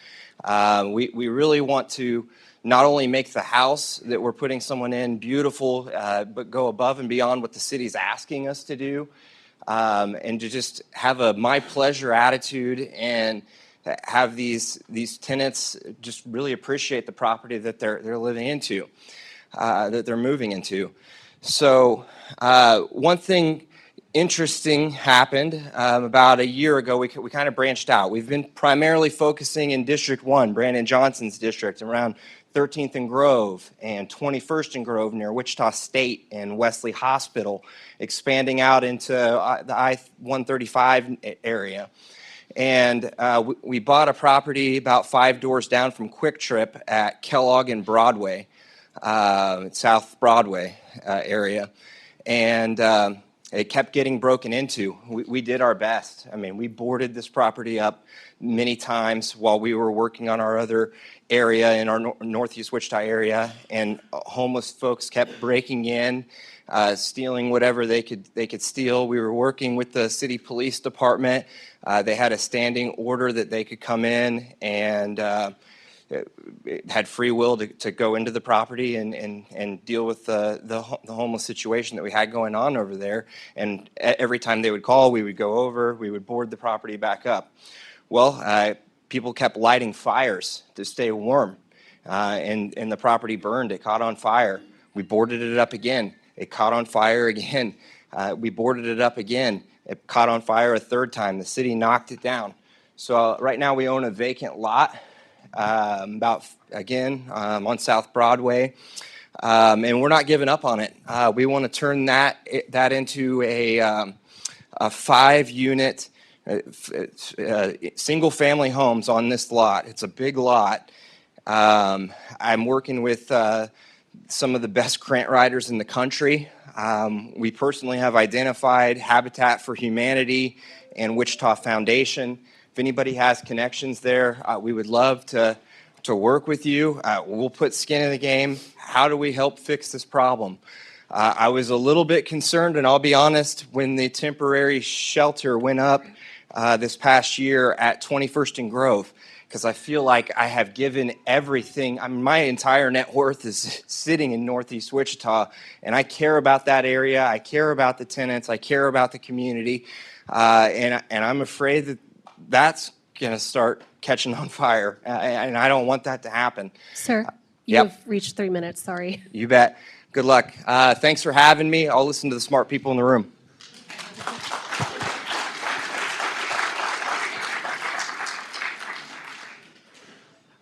We really want to not only make the house that we're putting someone in beautiful, but go above and beyond what the city's asking us to do, and to just have a my pleasure attitude and have these tenants just really appreciate the property that they're living into, that they're moving into. So one thing interesting happened about a year ago. We kind of branched out. We've been primarily focusing in District 1, Brandon Johnson's district, around 13th and Grove and 21st and Grove near Wichita State and Wesley Hospital, expanding out into the I-135 area. And we bought a property about 5 doors down from Quick Trip at Kellogg and Broadway, South Broadway area. And it kept getting broken into. We did our best. I mean, we boarded this property up many times while we were working on our other area in our Northeast Wichita area, and homeless folks kept breaking in, stealing whatever they could steal. We were working with the city police department. They had a standing order that they could come in and it had free will to go into the property and deal with the homeless situation that we had going on over there. And every time they would call, we would go over, we would board the property back up. Well, people kept lighting fires to stay warm, and the property burned. It caught on fire. We boarded it up again. It caught on fire again. We boarded it up again. It caught on fire a third time. The city knocked it down. So right now we own a vacant lot on South Broadway. And we're not giving up on it. We want to turn that into a 5-unit single-family homes on this lot. It's a big lot. I'm working with some of the best grant writers in the country. We personally have identified Habitat for Humanity and Wichita Foundation. If anybody has connections there, we would love to work with you. We'll put skin in the game. How do we help fix this problem? I was a little bit concerned, and I'll be honest, when the temporary shelter went up this past year at 21st and Grove, because I feel like I have given everything. I mean, my entire net worth is sitting in Northeast Wichita, and I care about that area. I care about the tenants. I care about the community, and I'm afraid that that's going to start catching on fire, and I don't want that to happen. Sir, you Yep. have reached 3 minutes, sorry. You bet. Good luck. Thanks for having me. I'll listen to the smart people in the room.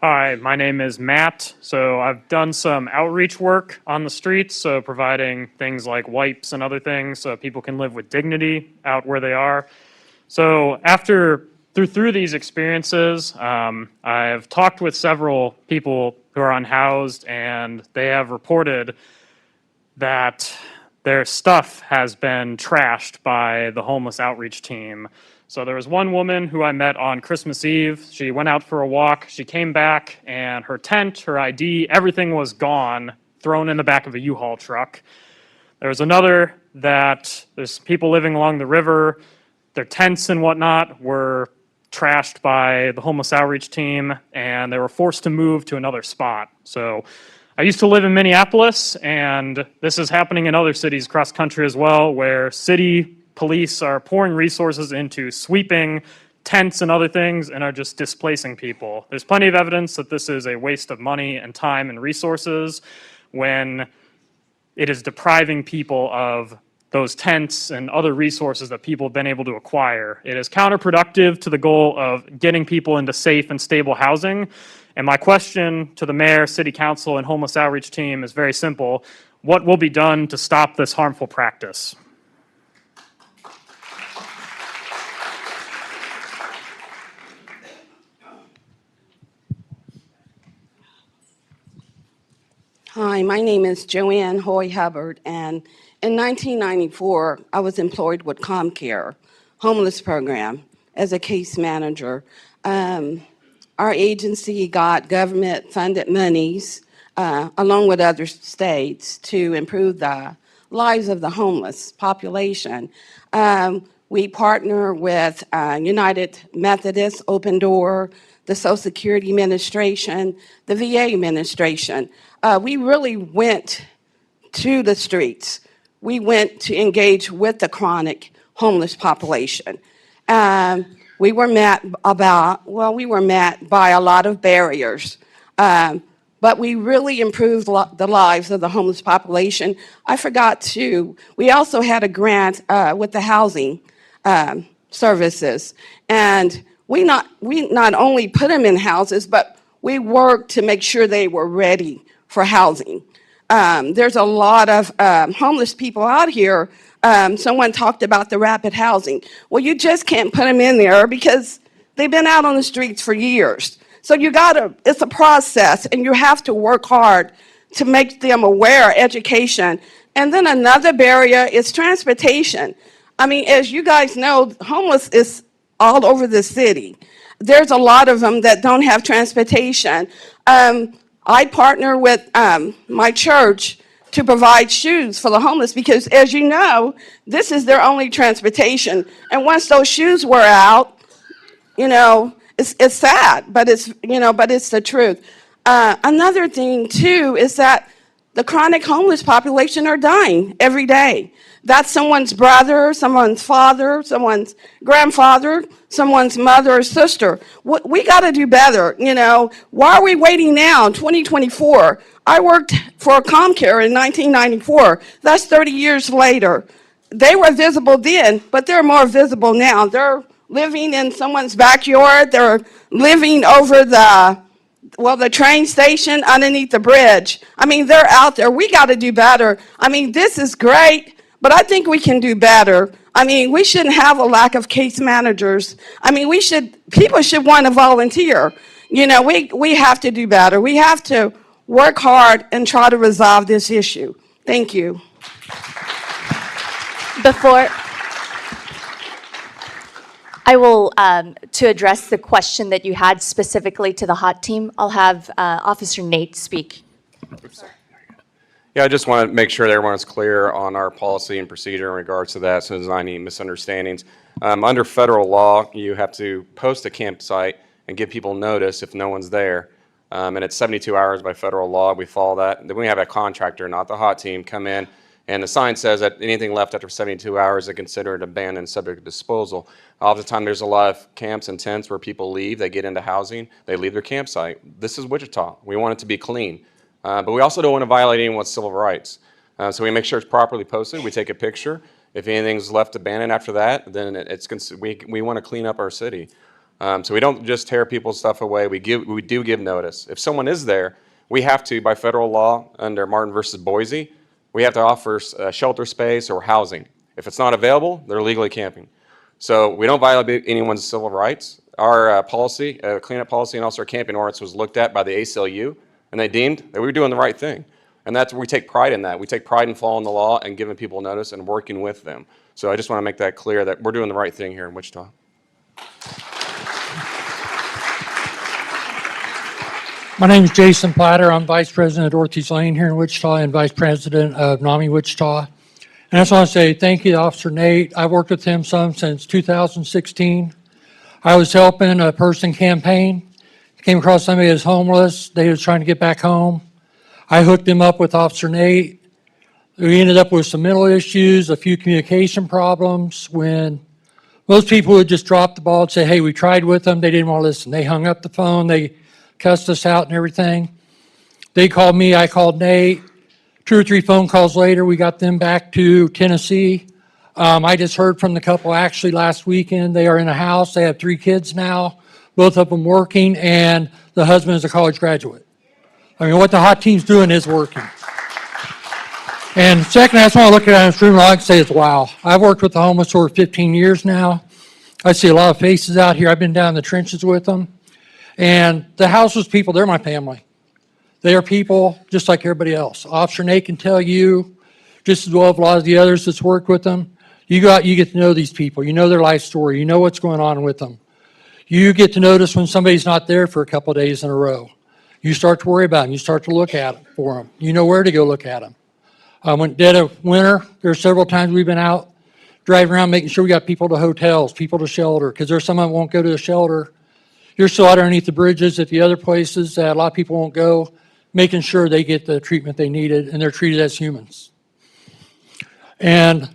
Hi, my name is Matt. So I've done some outreach work on the streets, so providing things like wipes and other things so people can live with dignity out where they are. So through these experiences, I've talked with several people who are unhoused, and they have reported that their stuff has been trashed by the homeless outreach team. So there was one woman who I met on Christmas Eve. She went out for a walk. She came back, and her tent, her ID, everything was gone, thrown in the back of a U-Haul truck. There was another that there's people living along the river. Their tents and whatnot were trashed by the homeless outreach team, and they were forced to move to another spot. So I used to live in Minneapolis, and this is happening in other cities across the country as well, where city police are pouring resources into sweeping tents and other things and are just displacing people. There's plenty of evidence that this is a waste of money and time and resources when it is depriving people of those tents and other resources that people have been able to acquire. It is counterproductive to the goal of getting people into safe and stable housing. And my question to the mayor, city council, and homeless outreach team is very simple. What will be done to stop this harmful practice? Hi, my name is Joanne Hoy Hubbard, and in 1994, I was employed with ComCare, homeless program, as a case manager. Our agency got government-funded monies, along with other states, to improve the lives of the homeless population. We partner with United Methodist, Open Door, the Social Security Administration, the VA Administration. We really went to the streets. We went to engage with the chronic homeless population. We were met by a lot of barriers, but we really improved the lives of the homeless population. I forgot to, we also had a grant with the housing services, and we not only put them in houses, but we worked to make sure they were ready for housing. There's a lot of homeless people out here. Someone talked about the rapid housing. Well, you just can't put them in there because they've been out on the streets for years. So it's a process, and you have to work hard to make them aware, education. And then another barrier is transportation. I mean, as you guys know, homeless is all over the city. There's a lot of them that don't have transportation. I partner with my church to provide shoes for the homeless because, as you know, this is their only transportation. And once those shoes wear out, it's sad, but it's the truth. Another thing too is that The chronic homeless population are dying every day. That's someone's brother, someone's father, someone's grandfather, someone's mother or sister. We got to do better, you know. Why are we waiting now in 2024? I worked for ComCare in 1994. That's 30 years later. They were visible then, but they're more visible now. They're living in someone's backyard. They're living over the train station, underneath the bridge. I mean, they're out there. We got to do better. I mean, this is great, but I think we can do better. I mean, we shouldn't have a lack of case managers. I mean, people should want to volunteer. You know, we have to do better. We have to work hard and try to resolve this issue. Thank you. Before I will, to address the question that you had specifically to the HOT team, I'll have Officer Nate speak. Yeah, I just want to make sure that everyone's clear on our policy and procedure in regards to that, so there's not any misunderstandings. Under federal law, you have to post a campsite and give people notice if no one's there. And it's 72 hours by federal law. We follow that. Then we have a contractor, not the HOT team, come in, and the sign says that anything left after 72 hours is considered abandoned, subject to disposal. All the time, there's a lot of camps and tents where people leave. They get into housing. They leave their campsite. This is Wichita. We want it to be clean. But we also don't want to violate anyone's civil rights. So we make sure it's properly posted. We take a picture. If anything's left abandoned after that, then we want to clean up our city. So we don't just tear people's stuff away. We do give notice. If someone is there, we have to, by federal law, under Martin versus Boise, we have to offer shelter space or housing. If it's not available, they're illegally camping. So we don't violate anyone's civil rights. Our policy, cleanup policy, and also our camping ordinance was looked at by the ACLU, and they deemed that we were doing the right thing. And that's we take pride in that. We take pride in following the law and giving people notice and working with them. So I just want to make that clear that we're doing the right thing here in Wichita. My name is Jason Platter. I'm Vice President of Ortiz Lane here in Wichita and Vice President of NAMI Wichita. And I just want to say thank you to Officer Nate. I've worked with him some since 2016. I was helping a person campaign. Came across somebody who was homeless. They was trying to get back home. I hooked him up with Officer Nate. We ended up with some mental issues, a few communication problems. When most people would just drop the ball and say, hey, we tried with them. They didn't want to listen. They hung up the phone. They cussed us out and everything. They called me. I called Nate. 2 or 3 phone calls later, we got them back to Tennessee. I just heard from the couple actually last weekend. They are in a house. They have 3 kids now, both of them working, and the husband is a college graduate. I mean, what the HOT team's doing is working. And second, I just want to look at this room and all I can say is, wow. I've worked with the homeless for 15 years now. I see a lot of faces out here. I've been down in the trenches with them. And the houseless people, they're my family. They are people just like everybody else. Officer Nate can tell you, just as well as a lot of the others that's worked with them, you go out, you get to know these people. You know their life story. You know what's going on with them. You get to notice when somebody's not there for a couple of days in a row. You start to worry about them. You start to look at them for them. You know where to go look at them. When dead of winter, there are several times we've been out driving around making sure we got people to hotels, people to shelter, because there's some that won't go to the shelter. You're still out underneath the bridges at the other places that a lot of people won't go, making sure they get the treatment they needed and they're treated as humans. And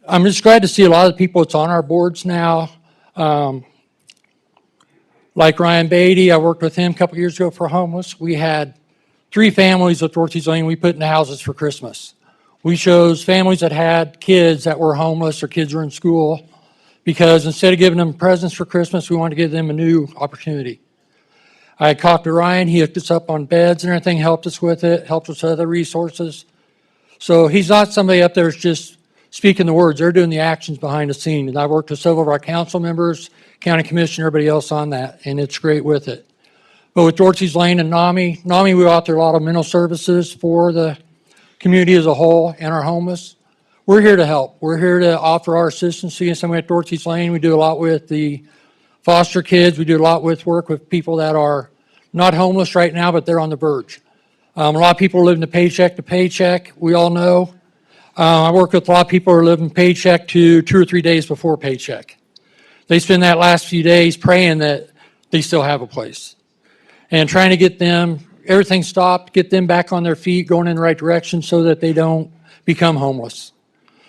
I'm just glad to see a lot of the people that's on our boards now. Like Ryan Beatty, I worked with him a couple years ago for homeless. We had 3 families with Ortiz Lane we put in the houses for Christmas. We chose families that had kids that were homeless or kids were in school, because instead of giving them presents for Christmas, we wanted to give them a new opportunity. I talked to Ryan. He hooked us up on beds and everything, helped us with it, helped us with other resources. So he's not somebody up there that's just speaking the words. They're doing the actions behind the scene. And I worked with several of our council members, county commissioner, everybody else on that, and it's great with it. But with Ortiz Lane and NAMI, we offer a lot of mental services for the community as a whole and our homeless. We're here to help. We're here to offer our assistance. And somebody at Ortiz Lane, we do a lot with the foster kids. We do a lot with work with people that are not homeless right now, but they're on the verge. A lot of people are living to paycheck, we all know. I work with a lot of people who are living paycheck to 2 or 3 days before paycheck. They spend that last few days praying that they still have a place and trying to get them everything stopped, get them back on their feet, going in the right direction so that they don't become homeless,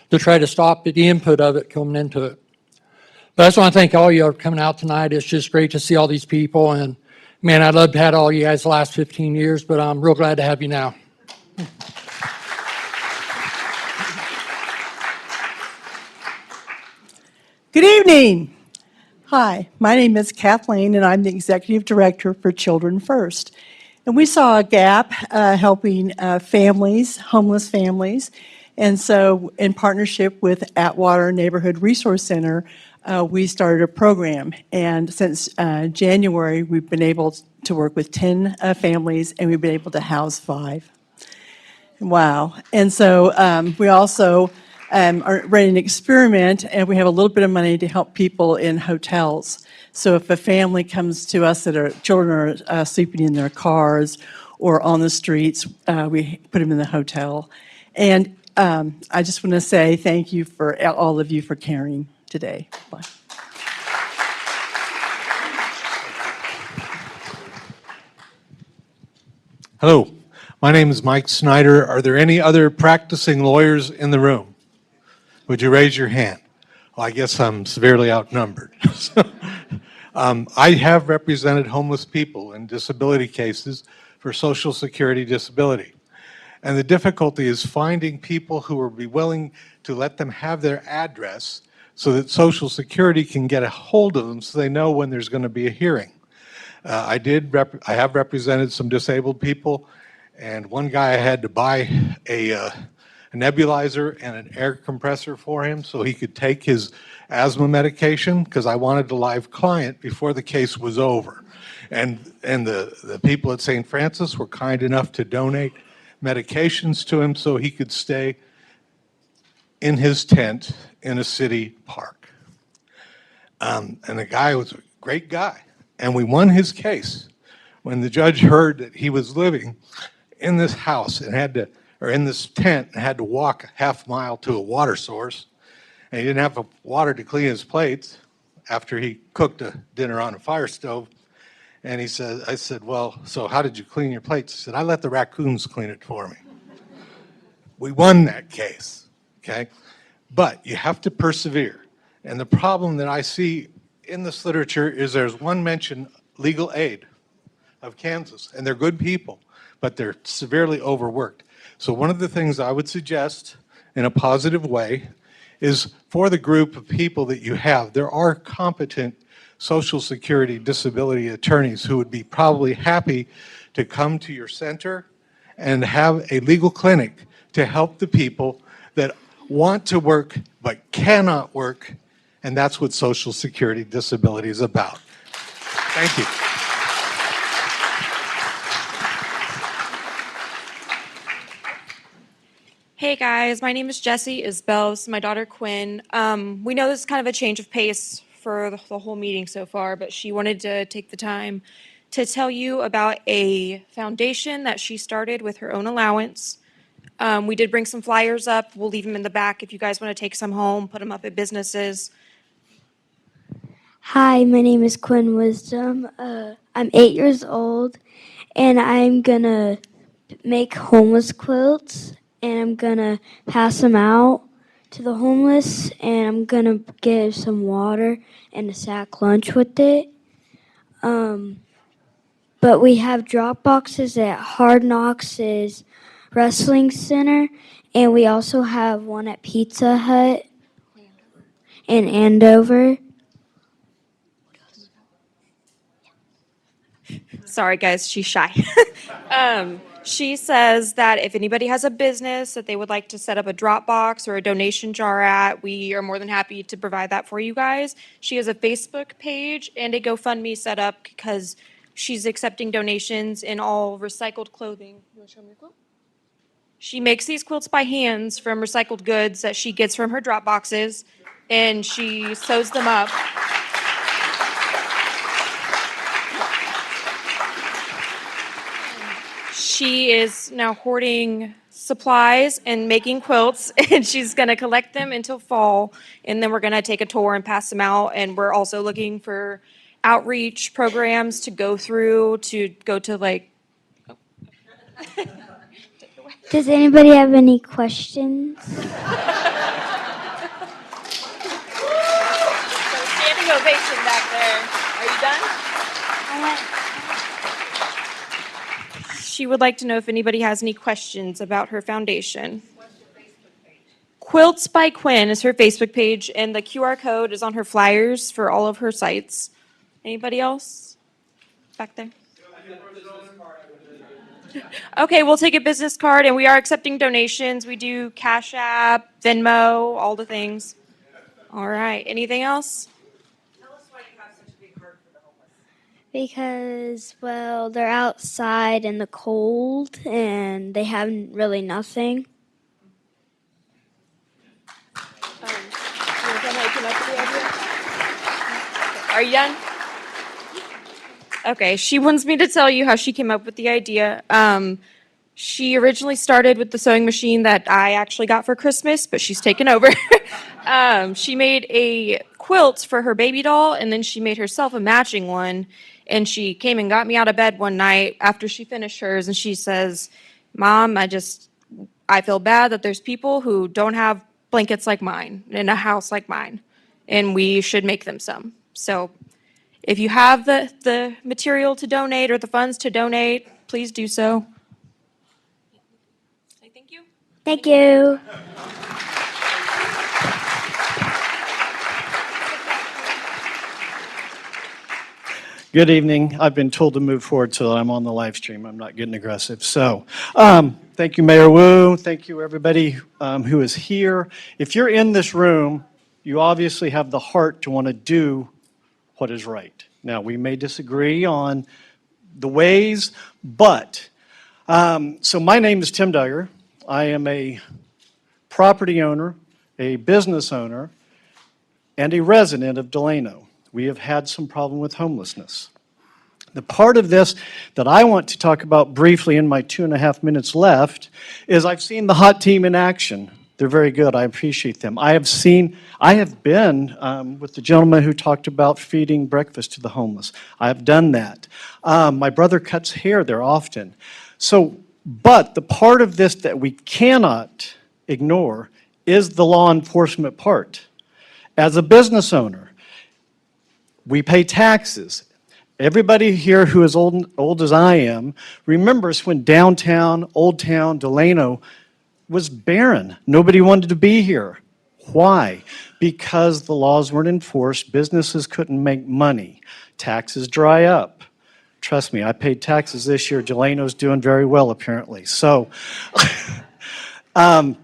to try to stop the input of it coming into it. But I just want to thank all you for coming out tonight. It's just great to see all these people. And man, I'd love to have had all you guys the last 15 years, but I'm real glad to have you now. Good evening. Hi, my name is Kathleen, and I'm the Executive Director for Children First. And we saw a gap helping families, homeless families. And so, in partnership with Atwater Neighborhood Resource Center, we started a program. And since January, we've been able to work with 10 families, and we've been able to house 5. Wow. And so we also are running an experiment, and we have a little bit of money to help people in hotels. So if a family comes to us that are children are sleeping in their cars or on the streets, we put them in the hotel. And I just want to say thank you for all of you for caring today. Bye. Hello, my name is Mike Snyder. Are there any other practicing lawyers in the room? Would you raise your hand? Well, I guess I'm severely outnumbered. I have represented homeless people in disability cases for Social Security disability. And the difficulty is finding people who will be willing to let them have their address so that Social Security can get a hold of them so they know when there's going to be a hearing. I have represented some disabled people, and one guy I had to buy a nebulizer and an air compressor for him so he could take his asthma medication because I wanted a live client before the case was over. And the people at St. Francis were kind enough to donate medications to him so he could stay in his tent in a city park. And the guy was a great guy. And we won his case when the judge heard that he was living in this house and in this tent and had to walk a half mile to a water source. And he didn't have water to clean his plates after he cooked a dinner on a fire stove. And I said, well, so how did you clean your plates? He said, I let the raccoons clean it for me. We won that case, okay? But you have to persevere. And the problem that I see in this literature is there's one mention, Legal Aid of Kansas, and they're good people, but they're severely overworked. So one of the things I would suggest in a positive way is for the group of people that you have, there are competent Social Security disability attorneys who would be probably happy to come to your center and have a legal clinic to help the people that want to work but cannot work, and that's what Social Security disability is about. Thank you. Hey guys, my name is Jessie Isbell. This is my daughter Quinn. We know this is kind of a change of pace for the whole meeting so far, but she wanted to take the time to tell you about a foundation that she started with her own allowance. We did bring some flyers up. We'll leave them in the back if you guys want to take some home, put them up at businesses. Hi, my name is Quinn Wisdom. I'm 8 years old, and I'm gonna make homeless quilts, and I'm gonna pass them out to the homeless, and I'm gonna give some water and a sack lunch with it. But we have drop boxes at Hard Knocks' Wrestling Center, and we also have one at Pizza Hut in Andover. Sorry guys, she's shy. She says that if anybody has a business that they would like to set up a drop box or a donation jar at, we are more than happy to provide that for you guys. She has a Facebook page and a GoFundMe set up because she's accepting donations in all recycled clothing. You want to show me your quilt? She makes these quilts by hands from recycled goods that she gets from her drop boxes, and she sews them up. She is now hoarding supplies and making quilts, and she's going to collect them until fall, and then we're going to take a tour and pass them out. And we're also looking for outreach programs to go through, to go to like Does anybody have any questions? Standing ovation back there. Are you done? She would like to know if anybody has any questions about her foundation. Quilts by Quinn is her Facebook page, and the QR code is on her flyers for all of her sites. Anybody else back there? Okay, we'll take a business card, and we are accepting donations. We do Cash App, Venmo, all the things. All right. Anything else? Because, well, they're outside in the cold and they have really nothing. Are you done? Okay, she wants me to tell you how she came up with the idea. She originally started with the sewing machine that I actually got for Christmas, but she's taken over. She made a quilt for her baby doll, and then she made herself a matching one. And she came and got me out of bed one night after she finished hers, and she says, "Mom, I feel bad that there's people who don't have blankets like mine in a house like mine, and we should make them some." So if you have the material to donate or the funds to donate, please do so. Thank you. Good evening. I've been told to move forward so that I'm on the live stream. I'm not getting aggressive. So, thank you, Mayor Wu. Thank you, everybody who is here. If you're in this room, you obviously have the heart to want to do what is right. Now, we may disagree on the ways, but, so my name is Tim Duggar. I am a property owner, a business owner, and a resident of Delano. We have had some problem with homelessness. The part of this that I want to talk about briefly in my 2.5 minutes left is I've seen the HOT team in action. They're very good. I appreciate them. I have been with the gentleman who talked about feeding breakfast to the homeless. I have done that. My brother cuts hair there often. But the part of this that we cannot ignore is the law enforcement part. As a business owner, we pay taxes. Everybody here who is old as I am remembers when downtown, Old Town, Delano was barren. Nobody wanted to be here. Why? Because the laws weren't enforced, businesses couldn't make money, taxes dry up. Trust me, I paid taxes this year. Delano's doing very well, apparently. So, I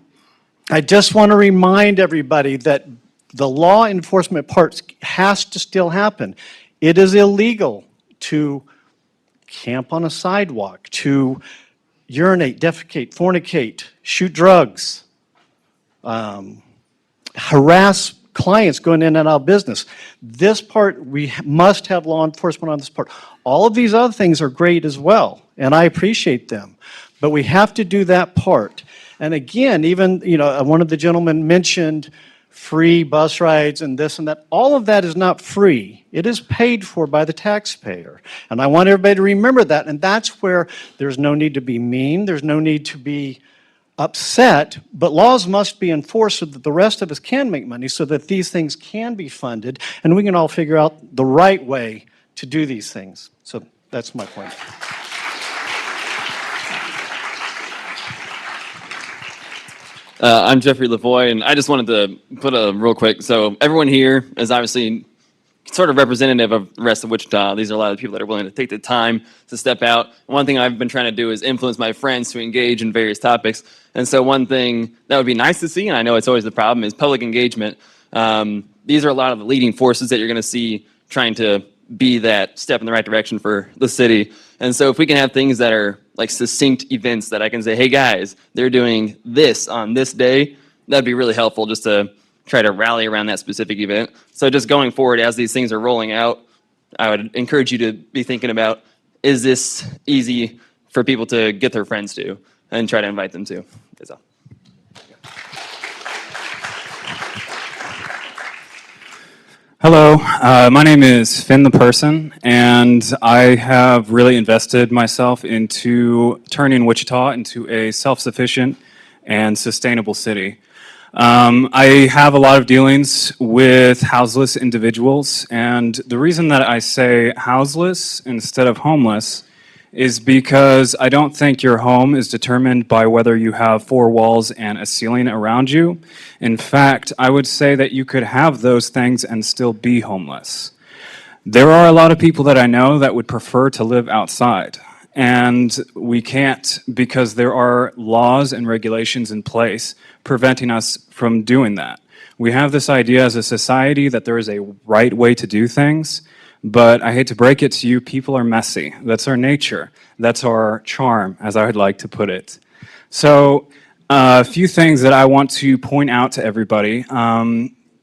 just want to remind everybody that the law enforcement part has to still happen. It is illegal to camp on a sidewalk, to urinate, defecate, fornicate, shoot drugs, harass clients going in and out of business. This part, we must have law enforcement on this part. All of these other things are great as well, and I appreciate them. But we have to do that part. And again, even, one of the gentlemen mentioned free bus rides and this and that. All of that is not free. It is paid for by the taxpayer. And I want everybody to remember that. And that's where there's no need to be mean. There's no need to be upset. But laws must be enforced so that the rest of us can make money, so that these things can be funded, and we can all figure out the right way to do these things. So that's my point. I'm Jeffrey Lavoie, and I just wanted to put a real quick, so everyone here is obviously sort of representative of the rest of Wichita. These are a lot of people that are willing to take the time to step out. One thing I've been trying to do is influence my friends to engage in various topics. And so one thing that would be nice to see, and I know it's always the problem, is public engagement. These are a lot of the leading forces that you're going to see trying to be that step in the right direction for the city. And so if we can have things that are like succinct events that I can say, hey guys, they're doing this on this day, that'd be really helpful just to try to rally around that specific event. So just going forward, as these things are rolling out, I would encourage you to be thinking about, is this easy for people to get their friends to, and try to invite them to. That's all. Hello, my name is Finn the Person, and I have really invested myself into turning Wichita into a self-sufficient and sustainable city. I have a lot of dealings with houseless individuals, and the reason that I say houseless instead of homeless is because I don't think your home is determined by whether you have four walls and a ceiling around you. In fact, I would say that you could have those things and still be homeless. There are a lot of people that I know that would prefer to live outside, and we can't because there are laws and regulations in place preventing us from doing that. We have this idea as a society that there is a right way to do things, but I hate to break it to you, people are messy. That's our nature. That's our charm, as I would like to put it. So, a few things that I want to point out to everybody.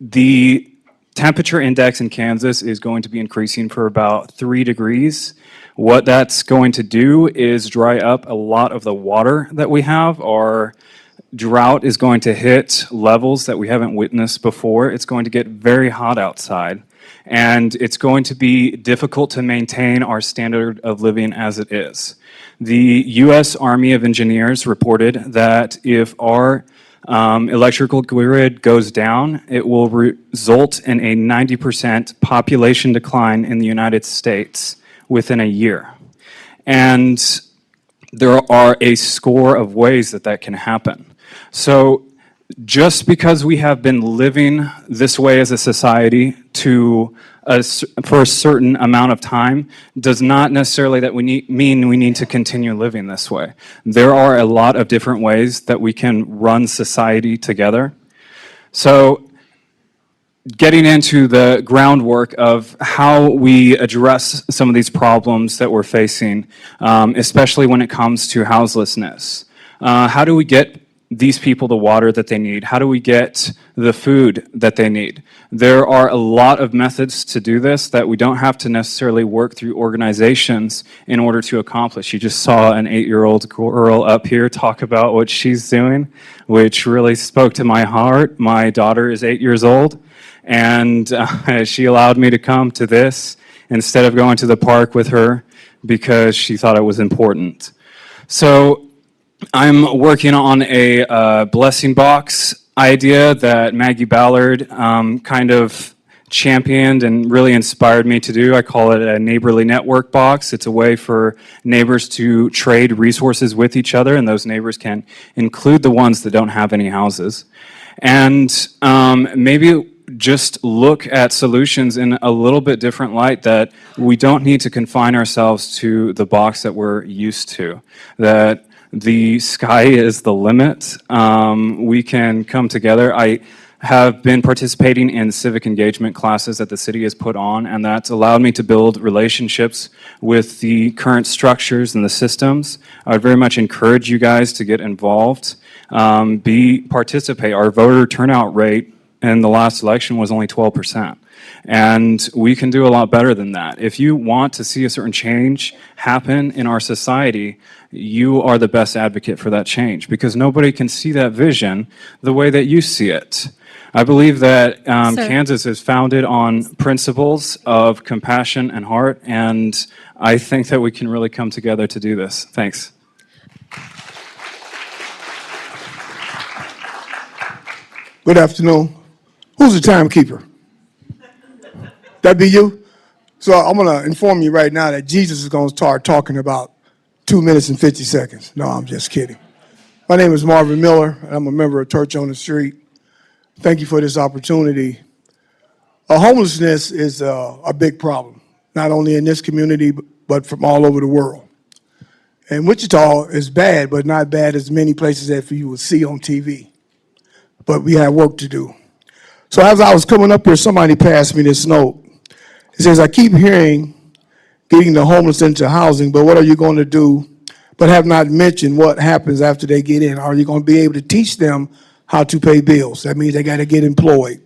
The temperature index in Kansas is going to be increasing for about 3 degrees. What that's going to do is dry up a lot of the water that we have. Our drought is going to hit levels that we haven't witnessed before. It's going to get very hot outside, and it's going to be difficult to maintain our standard of living as it is. The U.S. Army of Engineers reported that if our electrical grid goes down, it will result in a 90% population decline in the United States within a year. And there are a score of ways that that can happen. So just because we have been living this way as a society for a certain amount of time does not necessarily that mean we need to continue living this way. There are a lot of different ways that we can run society together. So getting into the groundwork of how we address some of these problems that we're facing, especially when it comes to houselessness. How do we get these people the water that they need? How do we get the food that they need? There are a lot of methods to do this that we don't have to necessarily work through organizations in order to accomplish. You just saw an 8-year-old girl up here talk about what she's doing, which really spoke to my heart. My daughter is 8 years old, and she allowed me to come to this instead of going to the park with her because she thought it was important. So I'm working on a blessing box idea that Maggie Ballard kind of championed and really inspired me to do. I call it a neighborly network box. It's a way for neighbors to trade resources with each other, and those neighbors can include the ones that don't have any houses. And maybe just look at solutions in a little bit different light, that we don't need to confine ourselves to the box that we're used to, that the sky is the limit. We can come together. I have been participating in civic engagement classes that the city has put on, and that's allowed me to build relationships with the current structures and the systems. I would very much encourage you guys to get involved, participate. Our voter turnout rate in the last election was only 12%. And we can do a lot better than that. If you want to see a certain change happen in our society, you are the best advocate for that change, because nobody can see that vision the way that you see it. I believe that Kansas is founded on principles of compassion and heart, and I think that we can really come together to do this. Thanks. Good afternoon. Who's the timekeeper? That be you? So I'm going to inform you right now that Jesus is going to start talking about 2 minutes and 50 seconds. No, I'm just kidding. My name is Marvin Miller, and I'm a member of Church on the Street. Thank you for this opportunity. Homelessness is a big problem, not only in this community, but from all over the world. And Wichita is bad, but not bad as many places that you would see on TV. But we have work to do. So as I was coming up here, somebody passed me this note. It says, I keep hearing getting the homeless into housing, but what are you going to do, but have not mentioned what happens after they get in? Are you going to be able to teach them how to pay bills? That means they got to get employed.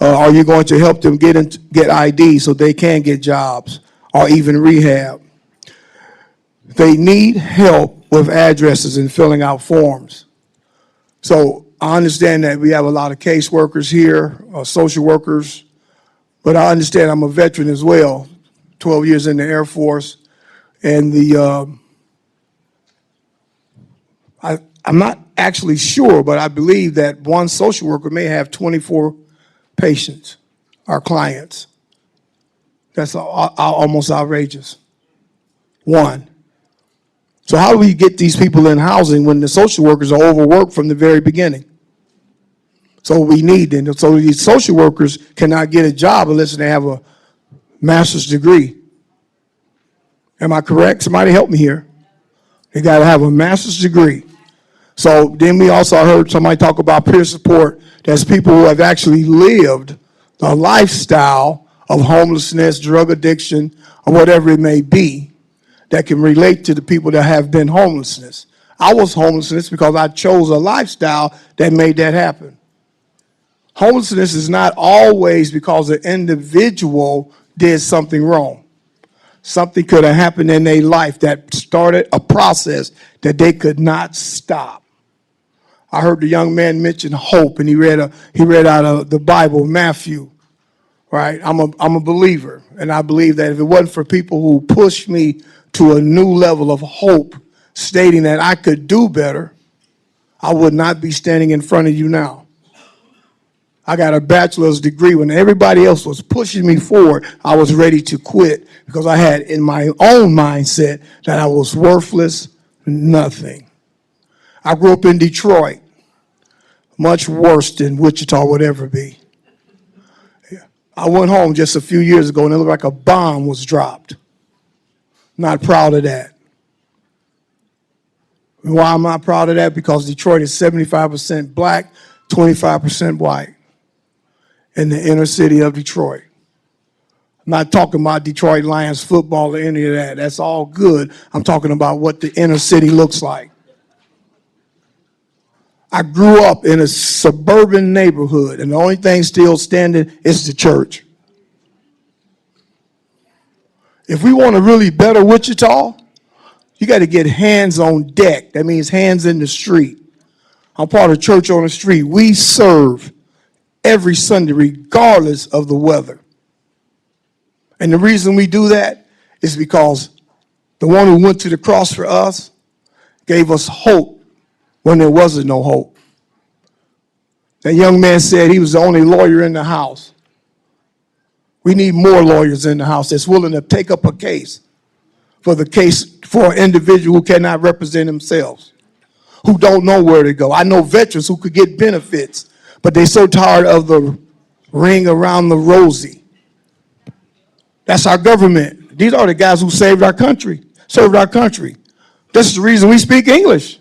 Are you going to help them get ID so they can get jobs or even rehab? They need help with addresses and filling out forms. So I understand that we have a lot of caseworkers here, social workers, but I understand I'm a veteran as well, 12 years in the Air Force, and I'm not actually sure, but I believe that one social worker may have 24 patients or clients. That's almost outrageous. One. So how do we get these people in housing when the social workers are overworked from the very beginning? So we need them. So these social workers cannot get a job unless they have a master's degree. Am I correct? Somebody help me here. They got to have a master's degree. So then we also heard somebody talk about peer support. That's people who have actually lived the lifestyle of homelessness, drug addiction, or whatever it may be, that can relate to the people that have been homelessness. I was homelessness because I chose a lifestyle that made that happen. Homelessness is not always because the individual did something wrong. Something could have happened in their life that started a process that they could not stop. I heard the young man mention hope, and he read out of the Bible, Matthew. Right? I'm a believer, and I believe that if it wasn't for people who pushed me to a new level of hope, stating that I could do better, I would not be standing in front of you now. I got a bachelor's degree. When everybody else was pushing me forward, I was ready to quit because I had in my own mindset that I was worthless, nothing. I grew up in Detroit, much worse than Wichita would ever be. I went home just a few years ago and it looked like a bomb was dropped. Not proud of that. Why am I proud of that? Because Detroit is 75% black, 25% white in the inner city of Detroit. I'm not talking about Detroit Lions football or any of that. That's all good. I'm talking about what the inner city looks like. I grew up in a suburban neighborhood, and the only thing still standing is the church. If we want to really better Wichita, you got to get hands on deck. That means hands in the street. I'm part of Church on the Street. We serve every Sunday regardless of the weather. And the reason we do that is because the one who went to the cross for us gave us hope when there wasn't no hope. That young man said he was the only lawyer in the house. We need more lawyers in the house that's willing to take up a case for an individual who cannot represent themselves, who don't know where to go. I know veterans who could get benefits, but they're so tired of the ring around the rosy. That's our government. These are the guys who saved our country, served our country. This is the reason we speak English.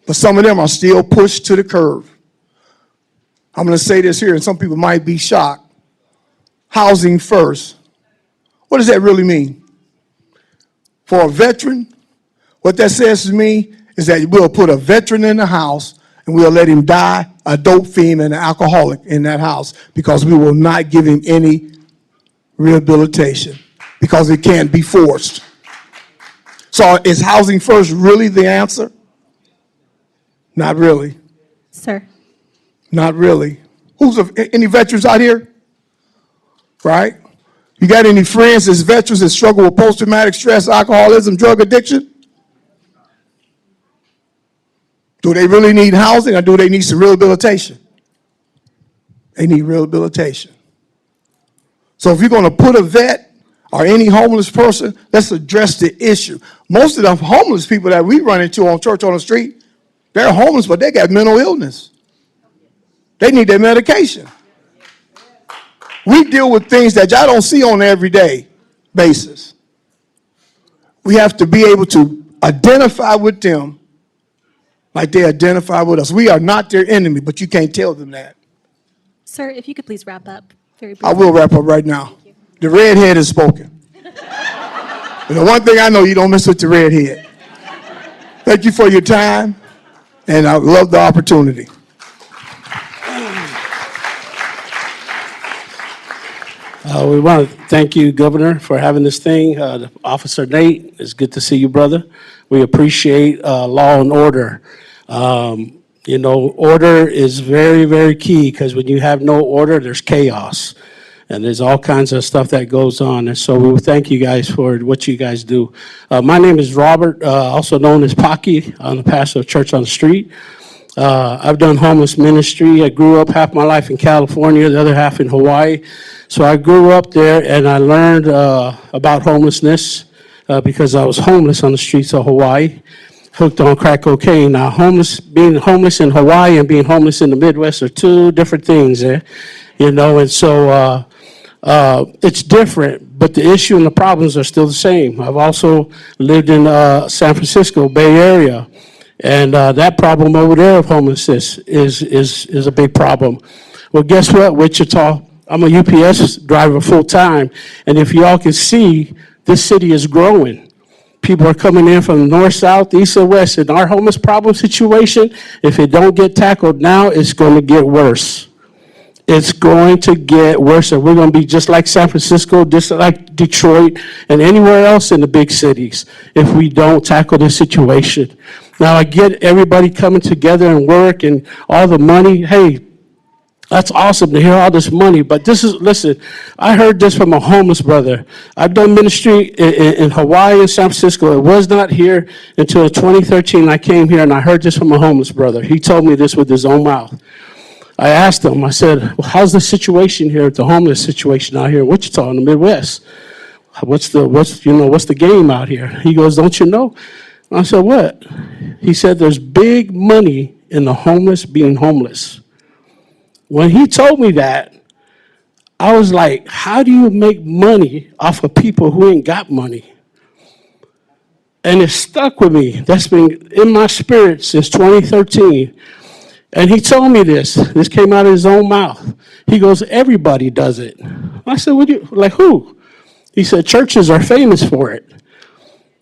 But some of them are still pushed to the curve. I'm going to say this here, and some people might be shocked. Housing first. What does that really mean? For a veteran, what that says to me is that we'll put a veteran in the house and we'll let him die a dope fiend and an alcoholic in that house because we will not give him any rehabilitation because it can't be forced. So is housing first really the answer? Not really. Sir. Not really. Any veterans out here? Right? You got any friends as veterans that struggle with post-traumatic stress, alcoholism, drug addiction? Do they really need housing or do they need some rehabilitation? They need rehabilitation. So if you're going to put a vet or any homeless person, let's address the issue. Most of the homeless people that we run into on Church on the Street, they're homeless, but they got mental illness. They need their medication. We deal with things that y'all don't see on an everyday basis. We have to be able to identify with them like they identify with us. We are not their enemy, but you can't tell them that. Sir, if you could please wrap up very briefly. I will wrap up right now. The redhead has spoken. And the one thing I know, you don't mess with the redhead. Thank you for your time, and I love the opportunity. We want to thank you, Governor, for having this thing. Officer Nate, it's good to see you, brother. We appreciate law and order. You know, order is very, very key, because when you have no order, there's chaos. And there's all kinds of stuff that goes on. And so we thank you guys for what you guys do. My name is Robert, also known as Pocky. I'm the pastor of Church on the Street. I've done homeless ministry. I grew up half my life in California, the other half in Hawaii. So I grew up there and I learned about homelessness because I was homeless on the streets of Hawaii, hooked on crack cocaine. Now, being homeless in Hawaii and being homeless in the Midwest are two different things, you know, and so it's different, but the issue and the problems are still the same. I've also lived in San Francisco Bay Area, and that problem over there of homelessness is a big problem. Well, guess what, Wichita? I'm a UPS driver full time, and if y'all can see, this city is growing. People are coming in from the north, south, east, and west. And our homeless problem situation, if it don't get tackled now, it's going to get worse. It's going to get worse, and we're going to be just like San Francisco, just like Detroit, and anywhere else in the big cities if we don't tackle this situation. Now, I get everybody coming together and work and all the money. Hey, that's awesome to hear all this money, but listen, I heard this from a homeless brother. I've done ministry in Hawaii and San Francisco. It was not here until 2013 I came here, and I heard this from a homeless brother. He told me this with his own mouth. I asked him, I said, well, how's the situation here, the homeless situation out here in Wichita in the Midwest? What's the game out here? He goes, don't you know? I said, what? He said, there's big money in the homeless being homeless. When he told me that, I was like, how do you make money off of people who ain't got money? And it stuck with me. That's been in my spirit since 2013. And he told me this. This came out of his own mouth. He goes, everybody does it. I said, like who? He said, churches are famous for it.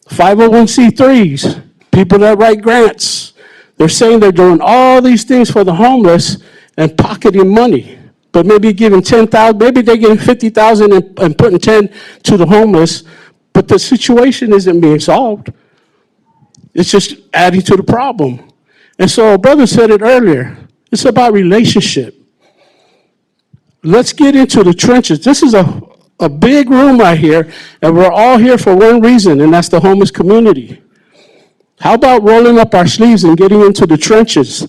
501c3s, people that write grants. They're saying they're doing all these things for the homeless and pocketing money. But maybe giving 10,000, maybe they're giving 50,000 and putting 10 to the homeless, but the situation isn't being solved. It's just adding to the problem. And so a brother said it earlier. It's about relationship. Let's get into the trenches. This is a big room right here, and we're all here for one reason, and that's the homeless community. How about rolling up our sleeves and getting into the trenches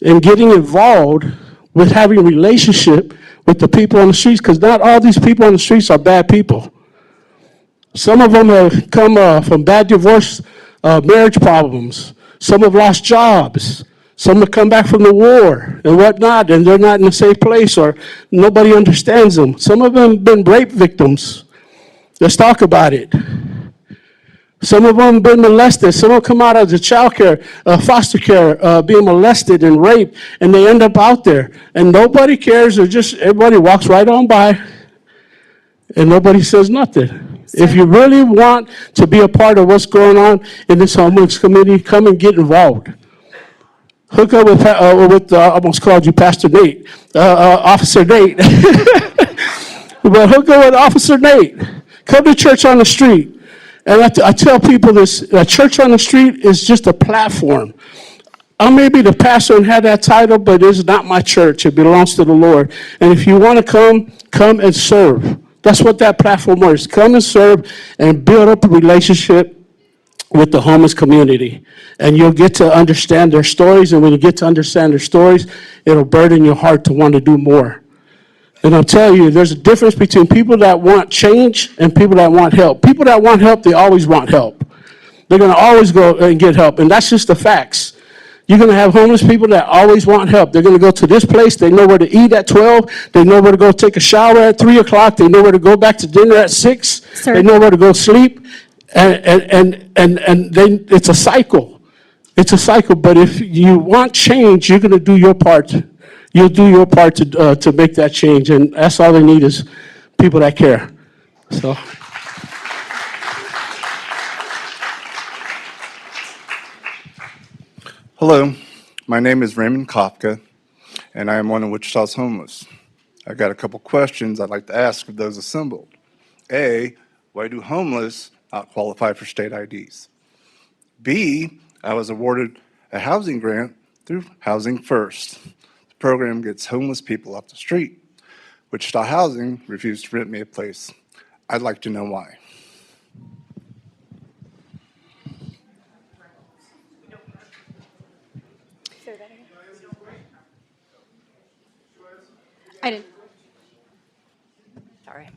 and getting involved with having a relationship with the people on the streets? Because not all these people on the streets are bad people. Some of them have come from bad divorce, marriage problems. Some have lost jobs. Some have come back from the war and whatnot, and they're not in a safe place, or nobody understands them. Some of them have been rape victims. Let's talk about it. Some of them have been molested. Some have come out of the child care, foster care, being molested and raped, and they end up out there. And nobody cares, or just everybody walks right on by, and nobody says nothing. If you really want to be a part of what's going on in this homeless community, come and get involved. Hook up with I almost called you Pastor Nate, Officer Nate. But hook up with Officer Nate. Come to Church on the Street. And I tell people this, Church on the Street is just a platform. I may be the pastor and have that title, but it's not my church. It belongs to the Lord. And if you want to come and serve. That's what that platform is. Come and serve and build up a relationship with the homeless community. And you'll get to understand their stories. And when you get to understand their stories, it'll burden your heart to want to do more. And I'll tell you, there's a difference between people that want change and people that want help. People that want help, they always want help. They're going to always go and get help. And that's just the facts. You're going to have homeless people that always want help. They're going to go to this place. They know where to eat at 12. They know where to go take a shower at 3 o'clock. They know where to go back to dinner at 6. Sir. They know where to go sleep. And then it's a cycle. It's a cycle. But if you want change, you're going to do your part. You'll do your part to make that change. And that's all they need is people that care. So. Hello, my name is Raymond Kopka, and I am one of Wichita's homeless. I've got a couple questions I'd like to ask of those assembled. A, why do homeless not qualify for state IDs? B, I was awarded a housing grant through Housing First. The program gets homeless people off the street. Wichita Housing refused to rent me a place. I'd like to know why. I didn't. Sorry.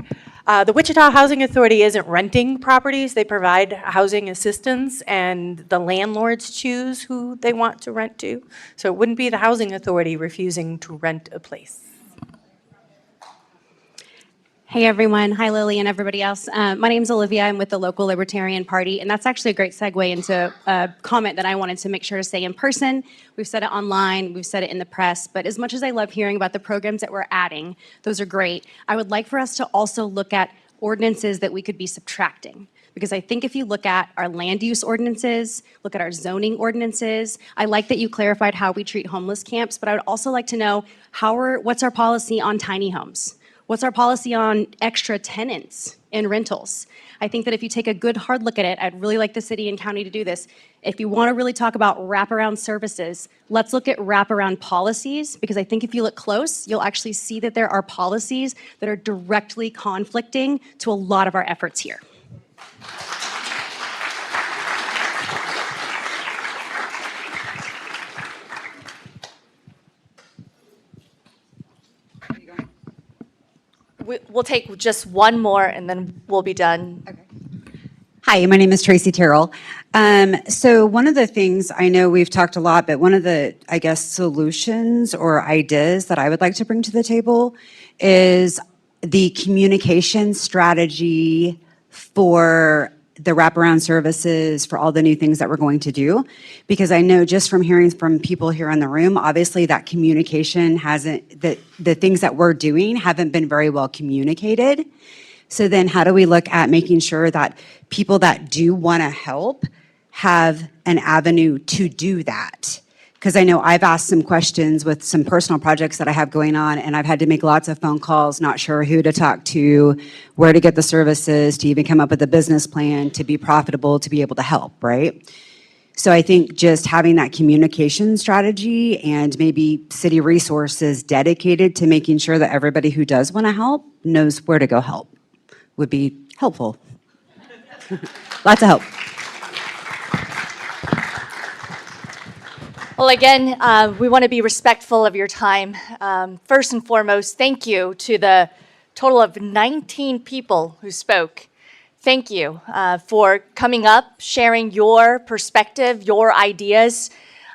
The Wichita Housing Authority isn't renting properties. They provide housing assistance, and the landlords choose who they want to rent to. So it wouldn't be the Housing Authority refusing to rent a place. Hey everyone, hi Lily and everybody else. My name's Olivia, I'm with the local Libertarian Party, and that's actually a great segue into a comment that I wanted to make sure to say in person. We've said it online, we've said it in the press, but as much as I love hearing about the programs that we're adding, those are great, I would like for us to also look at ordinances that we could be subtracting. Because I think if you look at our land use ordinances, look at our zoning ordinances, I like that you clarified how we treat homeless camps, but I would also like to know what's our policy on tiny homes? What's our policy on extra tenants in rentals? I think that if you take a good hard look at it, I'd really like the city and county to do this. If you want to really talk about wraparound services, let's look at wraparound policies, because I think if you look close, you'll actually see that there are policies that are directly conflicting to a lot of our efforts here. We'll take just one more and then we'll be done. Okay. Hi, my name is Tracy Terrell. So one of the things, I know we've talked a lot, but one of the, I guess, solutions or ideas that I would like to bring to the table is the communication strategy for the wraparound services, for all the new things that we're going to do. Because I know just from hearing from people here in the room, obviously that communication hasn't, the things that we're doing haven't been very well communicated. So then how do we look at making sure that people that do want to help have an avenue to do that? Because I know I've asked some questions with some personal projects that I have going on, and I've had to make lots of phone calls, not sure who to talk to, where to get the services, to even come up with a business plan, to be profitable, to be able to help, right? So I think just having that communication strategy and maybe city resources dedicated to making sure that everybody who does want to help knows where to go help would be helpful. Lots of help. Well, again, we want to be respectful of your time. First and foremost, thank you to the total of 19 people who spoke. Thank you for coming up, sharing your perspective, your ideas.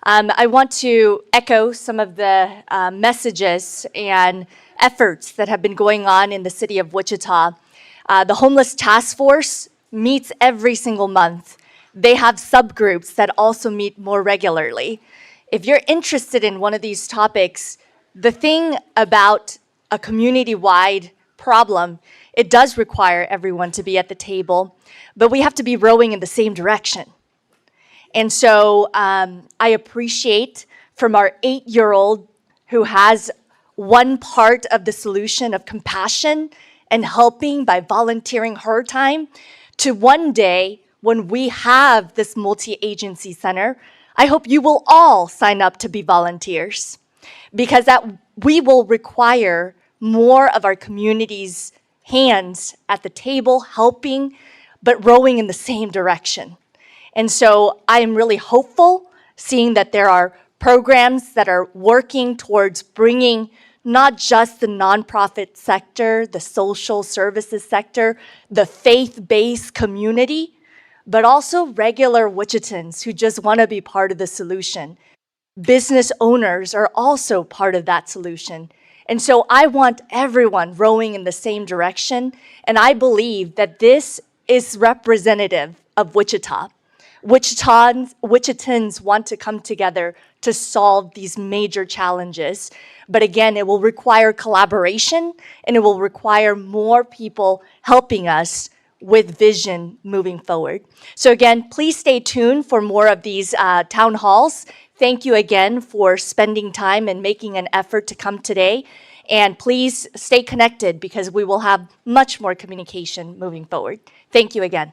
I want to echo some of the messages and efforts that have been going on in the city of Wichita. The Homeless Task Force meets every single month. They have subgroups that also meet more regularly. If you're interested in one of these topics, the thing about a community-wide problem, it does require everyone to be at the table, but we have to be rowing in the same direction. And so I appreciate from our 8-year-old who has one part of the solution of compassion and helping by volunteering her time, to one day when we have this multi-agency center, I hope you will all sign up to be volunteers, because that we will require more of our community's hands at the table helping, but rowing in the same direction. And so I am really hopeful seeing that there are programs that are working towards bringing not just the nonprofit sector, the social services sector, the faith-based community, but also regular Wichitans who just want to be part of the solution. Business owners are also part of that solution. And so I want everyone rowing in the same direction, and I believe that this is representative of Wichita. Wichitans want to come together to solve these major challenges. But again, it will require collaboration, and it will require more people helping us with vision moving forward. So again, please stay tuned for more of these town halls. Thank you again for spending time and making an effort to come today. And please stay connected because we will have much more communication moving forward. Thank you again.